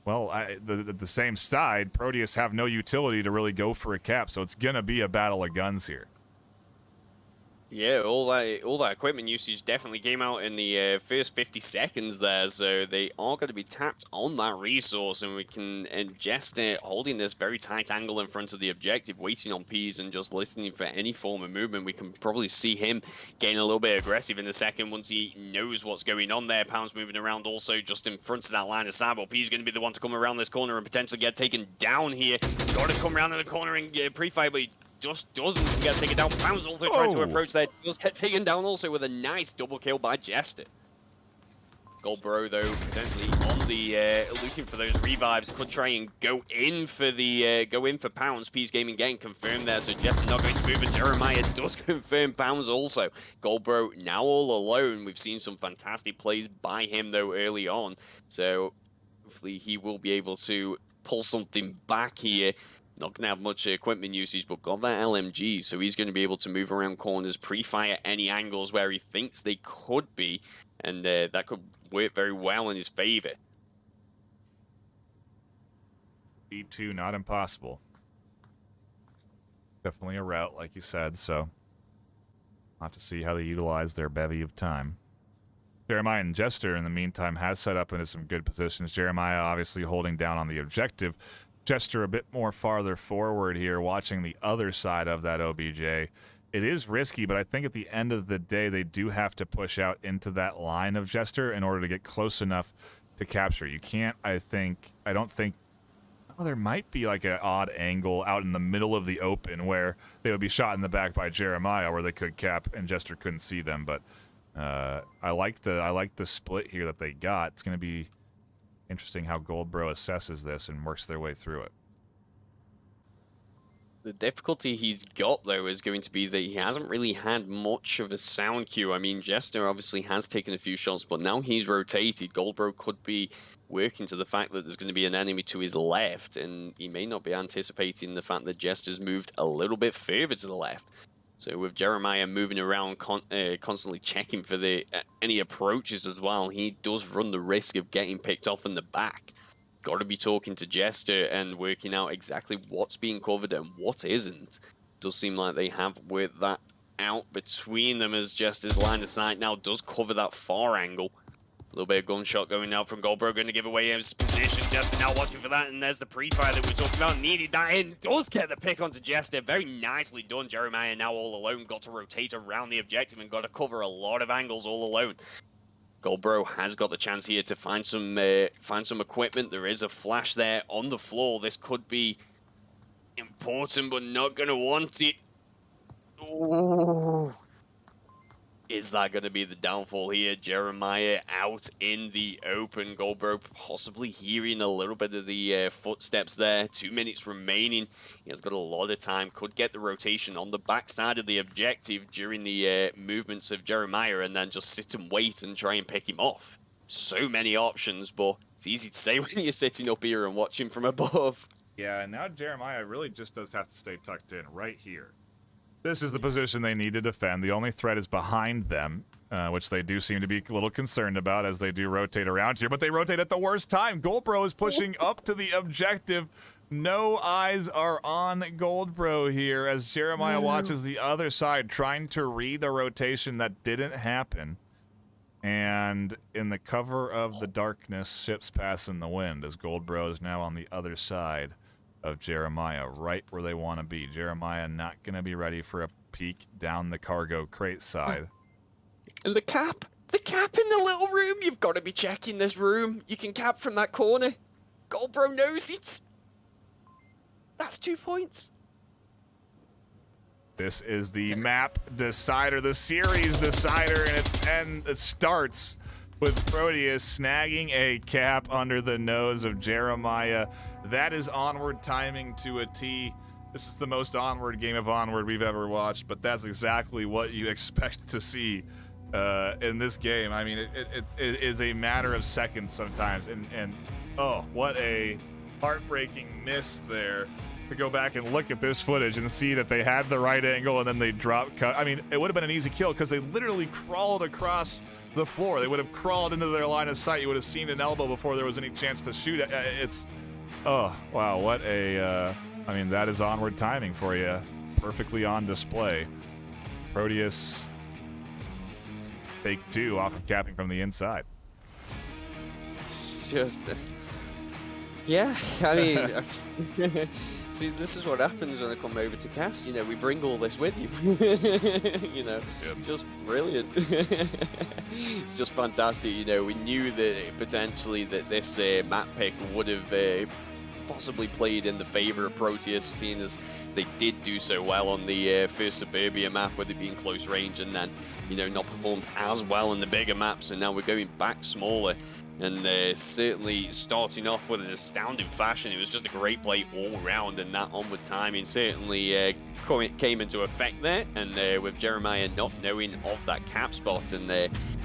well, the same side. Proteus have no utility to really go for a cap, so it's going to be a battle of guns here. Yeah, all that equipment usage definitely came out in the first 50 seconds there, so they are going to be tapped on that resource, and we can ingest it, holding this very tight angle in front of the objective, waiting on Peas and just listening for any form of movement. We can probably see him getting a little bit aggressive in the second once he knows what's going on there. Pounds moving around also just in front of that line of sight, but Peas going to be the one to come around this corner and potentially get taken down here. He's got to come around in the corner and pre-fight, but he just doesn't get taken down. Pounds also trying to approach there. Does get taken down also with a nice double kill by Jester. Goldbro, though, potentially on the looking for those revives, could try and go in for Pounds. Peace Gaming getting confirmed there, so Jester not going to move, and Jeremiah does confirm Pounds also. Goldbro now all alone. We've seen some fantastic plays by him though early on, so hopefully he will be able to pull something back here. Not going to have much equipment usage, but got that LMG, so he's going to be able to move around corners, pre-fire any angles where he thinks they could be, and that could work very well in his favor. E2, not impossible. Definitely a route, like you said, so not to see how they utilize their bevy of time. Jeremiah and Jester, in the meantime, has set up into some good positions. Jeremiah obviously holding down on the objective. Jester a bit more farther forward here, watching the other side of that OBJ. It is risky, but I think at the end of the day, they do have to push out into that line of Jester in order to get close enough to capture. You can't, I don't think, oh, there might be like an odd angle out in the middle of the open where they would be shot in the back by Jeremiah, where they could cap and Jester couldn't see them. But I like the split here that they got. It's going to be interesting how Goldbro assesses this and works their way through it. The difficulty he's got, though, is going to be that he hasn't really had much of a sound cue. I mean, Jester obviously has taken a few shots, but now he's rotated. Goldbro could be working to the fact that there's going to be an enemy to his left, and he may not be anticipating the fact that Jester's moved a little bit further to the left. So with Jeremiah moving around, constantly checking for any approaches as well, he does run the risk of getting picked off in the back. Got to be talking to Jester and working out exactly what's being covered and what isn't. Does seem like they have worked that out between them, as Jester's line of sight now does cover that far angle. A little bit of gunshot going out from Goldbro, going to give away his position. Jester now watching for that, and there's the pre-fire that we're talking about. Needed that in, does get the pick onto Jester. Very nicely done. Jeremiah now all alone, got to rotate around the objective and got to cover a lot of angles all alone. Goldbro has got the chance here to find some equipment. There is a flash there on the floor. This could be important, but not going to want it. Ooh. Is that going to be the downfall here? Jeremiah out in the open. Goldbro possibly hearing a little bit of the footsteps there. 2 minutes remaining. He has got a lot of time. Could get the rotation on the backside of the objective during the movements of Jeremiah and then just sit and wait and try and pick him off. So many options, but it's easy to say when you're sitting up here and watching from above. Yeah, and now Jeremiah really just does have to stay tucked in right here. This is the position they need to defend. The only threat is behind them, which they do seem to be a little concerned about as they do rotate around here, but they rotate at the worst time. Goldbro is pushing up to the objective. No eyes are on Goldbro here as Jeremiah watches the other side, trying to read the rotation that didn't happen. And in the cover of the darkness, ships pass in the wind as Goldbro is now on the other side of Jeremiah, right where they want to be. Jeremiah not going to be ready for a peek down the cargo crate side. And the cap in the little room. You've got to be checking this room. You can cap from that corner. Goldbro knows it. That's 2 points. This is the map decider, the series decider, and it starts with Proteus snagging a cap under the nose of Jeremiah. That is Onward timing to a T. This is the most Onward game of Onward we've ever watched, but that's exactly what you expect to see in this game. I mean, it is a matter of seconds sometimes, and oh, what a heartbreaking miss there. To go back and look at this footage and see that they had the right angle and then they drop cut. I mean, it would have been an easy kill because they literally crawled across the floor. They would have crawled into their line of sight. You would have seen an elbow before there was any chance to shoot. It's, oh, wow, what a, I mean, that is Onward timing for you. Perfectly on display. Proteus, take 2 off of capping from the inside. It's just, yeah, I mean, see, this is what happens when I come over to cast. You know, we bring all this with you. You know, just brilliant. It's just fantastic. You know, we knew that potentially that this map pick would have possibly played in the favor of Proteus, seeing as they did do so well on the first Suburbia map, with it being close range, and then, you know, not performed as well in the bigger maps, and now we're going back smaller. And certainly starting off with an astounding fashion. It was just a great play all round, and that onward timing certainly came into effect there. And with Jeremiah not knowing of that cap spot, and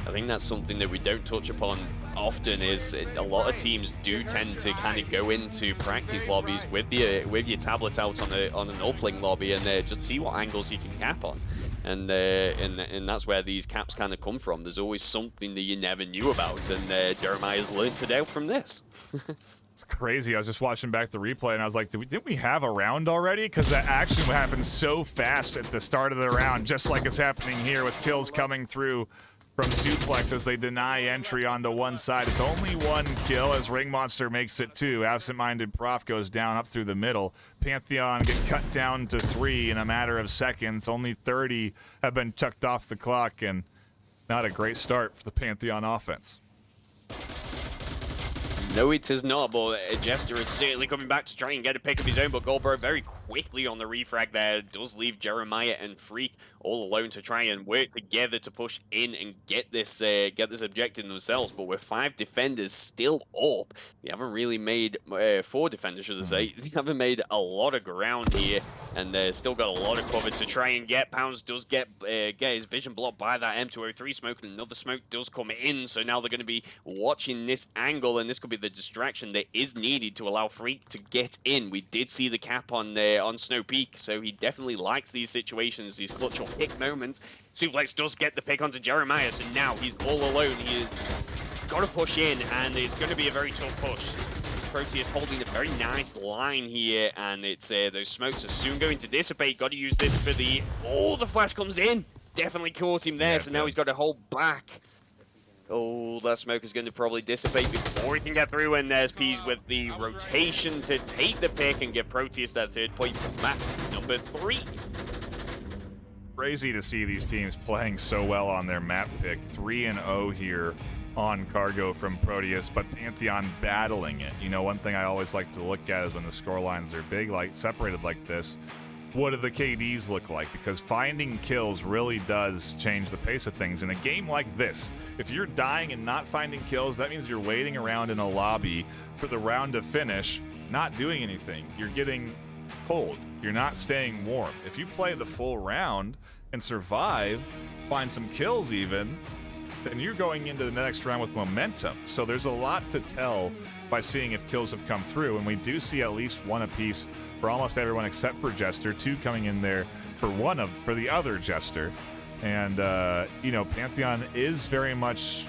I think that's something that we don't touch upon often. Is a lot of teams do tend to kind of go into practice lobbies with your tablet out on an uplink lobby and just see what angles you can cap on, and that's where these caps kind of come from. There's always something that you never knew about, and Jeremiah's learned today from this. It's crazy. I was just watching back the replay, and I was like, didn't we have a round already? Because that action happened so fast at the start of the round, just like it's happening here with kills coming through from Suplex as they deny entry onto one side. It's only one kill as Ring Monster makes it 2. Absent-Minded Prof goes down up through the middle. Pantheon get cut down to 3 in a matter of seconds. Only 30 have been chucked off the clock, and not a great start for the Pantheon offense. No, it is not, but Jester is certainly coming back to try and get a pick of his own, but Goldbro very quickly on the refrag there does leave Jeremiah and Freak all alone to try and work together to push in and get this objective themselves. But with 5 defenders still up, they haven't really made 4 defenders, should I say. They haven't made a lot of ground here, and they've still got a lot of cover to try and get. Pounds does get his vision blocked by that M203 smoke, and another smoke does come in. So now they're going to be watching this angle, and this could be the distraction that is needed to allow Freak to get in. We did see the cap on Snow Peak, so he definitely likes these situations, these clutch or pick moments. Suplex does get the pick onto Jeremiah, so now he's all alone. He has got to push in, and it's going to be a very tough push. Proteus holding a very nice line here, and it's those smokes are soon going to dissipate. Got to use this for the... Oh, the flash comes in. Definitely caught him there, so now he's got to hold back. Oh, that smoke is going to probably dissipate before he can get through, and there's Peas with the rotation to take the pick and get Proteus that 3rd point back. Number 3. Crazy to see these teams playing so well on their map pick. 3-0 here on Cargo from Proteus, but Pantheon battling it. You know, one thing I always like to look at is when the score lines are big, like separated like this, what do the KDs look like? Because finding kills really does change the pace of things. In a game like this, if you're dying and not finding kills, that means you're waiting around in a lobby for the round to finish, not doing anything. You're getting cold. You're not staying warm. If you play the full round and survive, find some kills even, then you're going into the next round with momentum. So there's a lot to tell by seeing if kills have come through, and we do see at least 1 apiece for almost everyone except for Jester, 2 coming in there for the other Jester. And you know, Pantheon is very much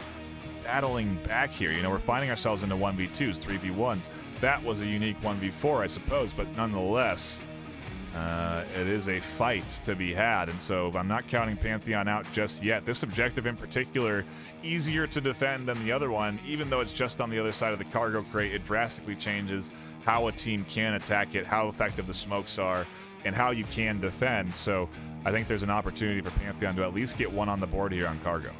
battling back here. You know, we're finding ourselves into 1v2s, 3v1s. That was a unique 1v4, I suppose, but nonetheless, it is a fight to be had, and so I'm not counting Pantheon out just yet. This objective in particular, easier to defend than the other one, even though it's just on the other side of the cargo crate. It drastically changes how a team can attack it, how effective the smokes are, and how you can defend. So I think there's an opportunity for Pantheon to at least get 1 on the board here on Cargo.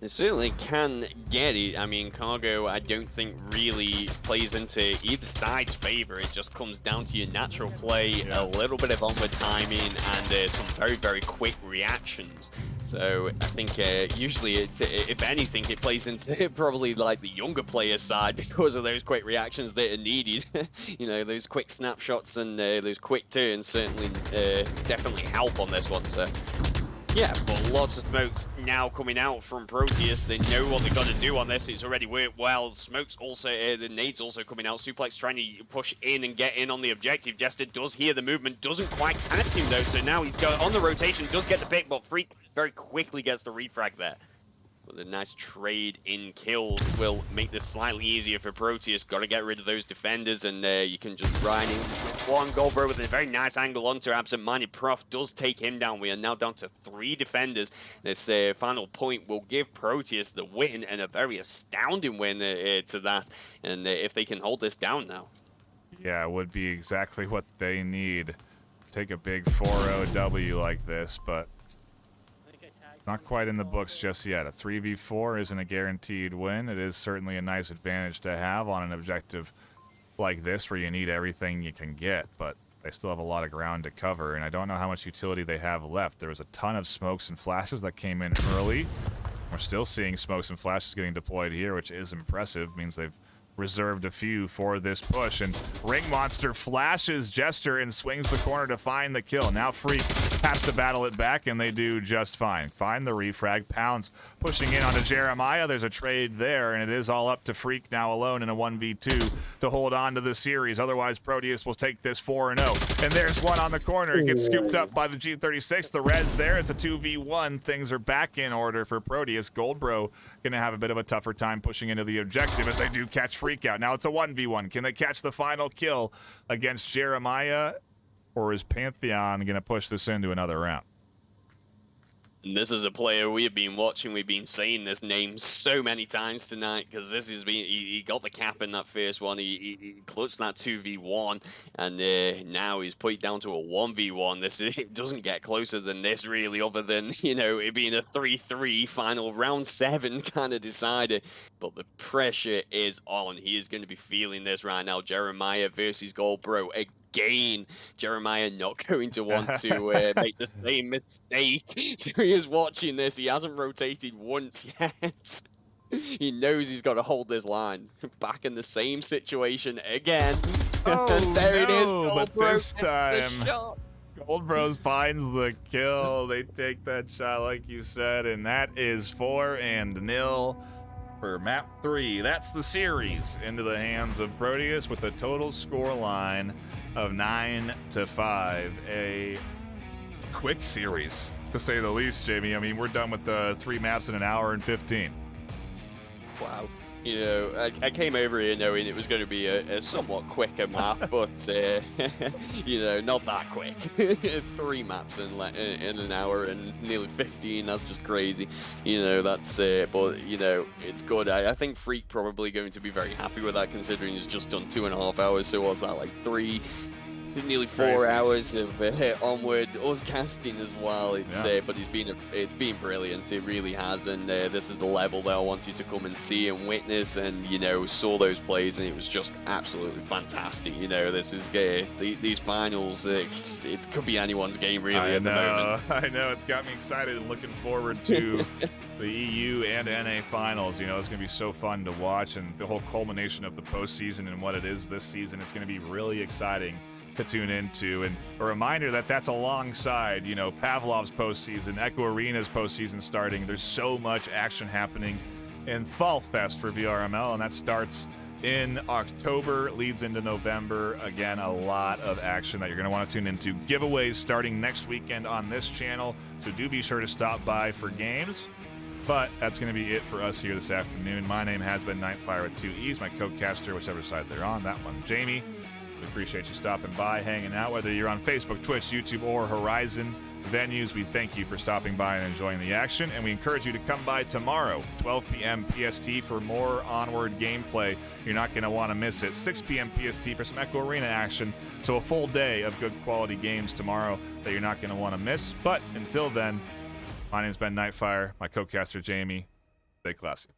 It certainly can get it. I mean, Cargo, I don't think really plays into either side's favor. It just comes down to your natural play, a little bit of onward timing, and some very, very quick reactions. So I think usually, if anything, it plays into probably like the younger player's side because of those quick reactions that are needed. You know, those quick snapshots and those quick turns certainly definitely help on this one. So yeah, but lots of smokes now coming out from Proteus. They know what they got to do on this. It's already worked well. Smokes also, the nades also coming out. Suplex trying to push in and get in on the objective. Jester does hear the movement, doesn't quite catch him though. So now he's got on the rotation, does get the pick, but Freak very quickly gets the refrag there. But the nice trade in kills will make this slightly easier for Proteus. Got to get rid of those defenders, and you can just ride in. One Goldbro with a very nice angle onto Absent-Minded Prof does take him down. We are now down to 3 defenders. This final point will give Proteus the win, and a very astounding win to that. And if they can hold this down now. Yeah, it would be exactly what they need. Take a big 4-0 W like this, but not quite in the books just yet. A 3v4 isn't a guaranteed win. It is certainly a nice advantage to have on an objective like this where you need everything you can get, but they still have a lot of ground to cover, and I don't know how much utility they have left. There was a ton of smokes and flashes that came in early. We're still seeing smokes and flashes getting deployed here, which is impressive. Means they've reserved a few for this push, and Ring Monster flashes Jester and swings the corner to find the kill. Now Freak has to battle it back, and they do just fine. Find the refrag. Pounds pushing in onto Jeremiah. There's a trade there, and it is all up to Freak now alone in a 1v2 to hold on to the series. Otherwise, Proteus will take this 4-0. And there's one on the corner. It gets scooped up by the G36. The Reds there. It's a 2v1. Things are back in order for Proteus. Goldbro going to have a bit of a tougher time pushing into the objective as they do catch Freak out. Now it's a 1v1. Can they catch the final kill against Jeremiah, or is Pantheon going to push this into another round? And this is a player we have been watching. We've been saying this name so many times tonight because this has been. He got the cap in that first one. He clutched that 2v1, and now he's put it down to a 1v1. It doesn't get closer than this, really, other than it being a 3-3 final round 7 kind of decider. But the pressure is on. He is going to be feeling this right now. Jeremiah versus Goldbro again. Jeremiah not going to want to make the same mistake. So he is watching this. He hasn't rotated once yet. He knows he's got to hold this line. Back in the same situation again. Oh, and there it is. But this time, Goldbro finds the kill. They take that shot like you said, and that is 4-0 for map 3. That's the series into the hands of Proteus with a total score line of 9-5. A quick series, to say the least, Jamie. I mean, we're done with the 3 maps in an hour and 15. Wow. I came over here knowing it was going to be a somewhat quicker map, but, not that quick. 3 maps in an hour and nearly 15, that's just crazy. That's but, it's good. I think Freak probably going to be very happy with that, considering he's just done 2.5 hours, so what's that, like nearly 4 hours of Onward, us casting as well. But it's been brilliant. It really has, and this is the level that I want you to come and see and witness, and saw those plays, and it was just absolutely fantastic. This is these finals. It could be anyone's game really at the moment. I know. It's got me excited and looking forward to the EU and NA finals. It's going to be so fun to watch, and the whole culmination of the postseason and what it is this season. It's going to be really exciting to tune into, and a reminder that that's alongside Pavlov's postseason, Echo Arena's postseason starting. There's so much action happening in Fall Fest for VRML, and that starts in October, leads into November. Again, a lot of action that you're going to want to tune into. Giveaways starting next weekend on this channel, so do be sure to stop by for games. But that's going to be it for us here this afternoon. My name has been Nightfire with 2 E's, my co-caster, whichever side they're on, that one, Jamie. We appreciate you stopping by, hanging out, whether you're on Facebook, Twitch, YouTube, or Horizon venues. We thank you for stopping by and enjoying the action, and we encourage you to come by tomorrow, 12 p.m. PST, for more Onward gameplay. You're not going to want to miss it. 6 p.m. PST for some Echo Arena action. So a full day of good quality games tomorrow that you're not going to want to miss. But until then, my name's Ben Nightfire, my co-caster Jamie. Stay classy.